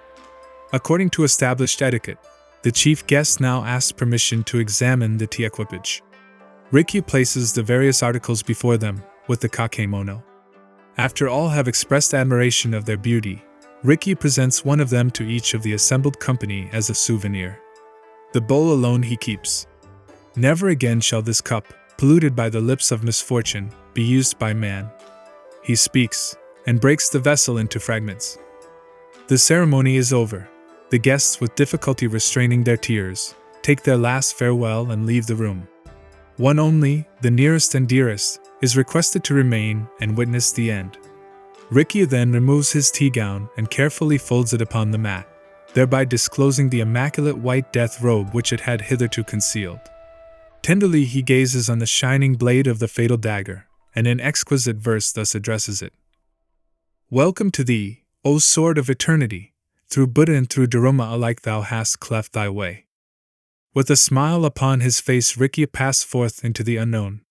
According to established etiquette, the chief guest now asks permission to examine the tea equipage. Rikyu places the various articles before them, with the kakemono. After all have expressed admiration of their beauty, Rikyu presents one of them to each of the assembled company as a souvenir. The bowl alone he keeps. Never again shall this cup, polluted by the lips of misfortune, be used by man. He speaks, and breaks the vessel into fragments. The ceremony is over. The guests, with difficulty restraining their tears, take their last farewell and leave the room. One only, the nearest and dearest, is requested to remain and witness the end. Rikyu then removes his tea gown and carefully folds it upon the mat, thereby disclosing the immaculate white death robe which it had hitherto concealed. Tenderly he gazes on the shining blade of the fatal dagger, and in exquisite verse thus addresses it. Welcome to thee, O sword of eternity! Through Buddha and through Dharma alike thou hast cleft thy way. With a smile upon his face Rikyu passed forth into the unknown,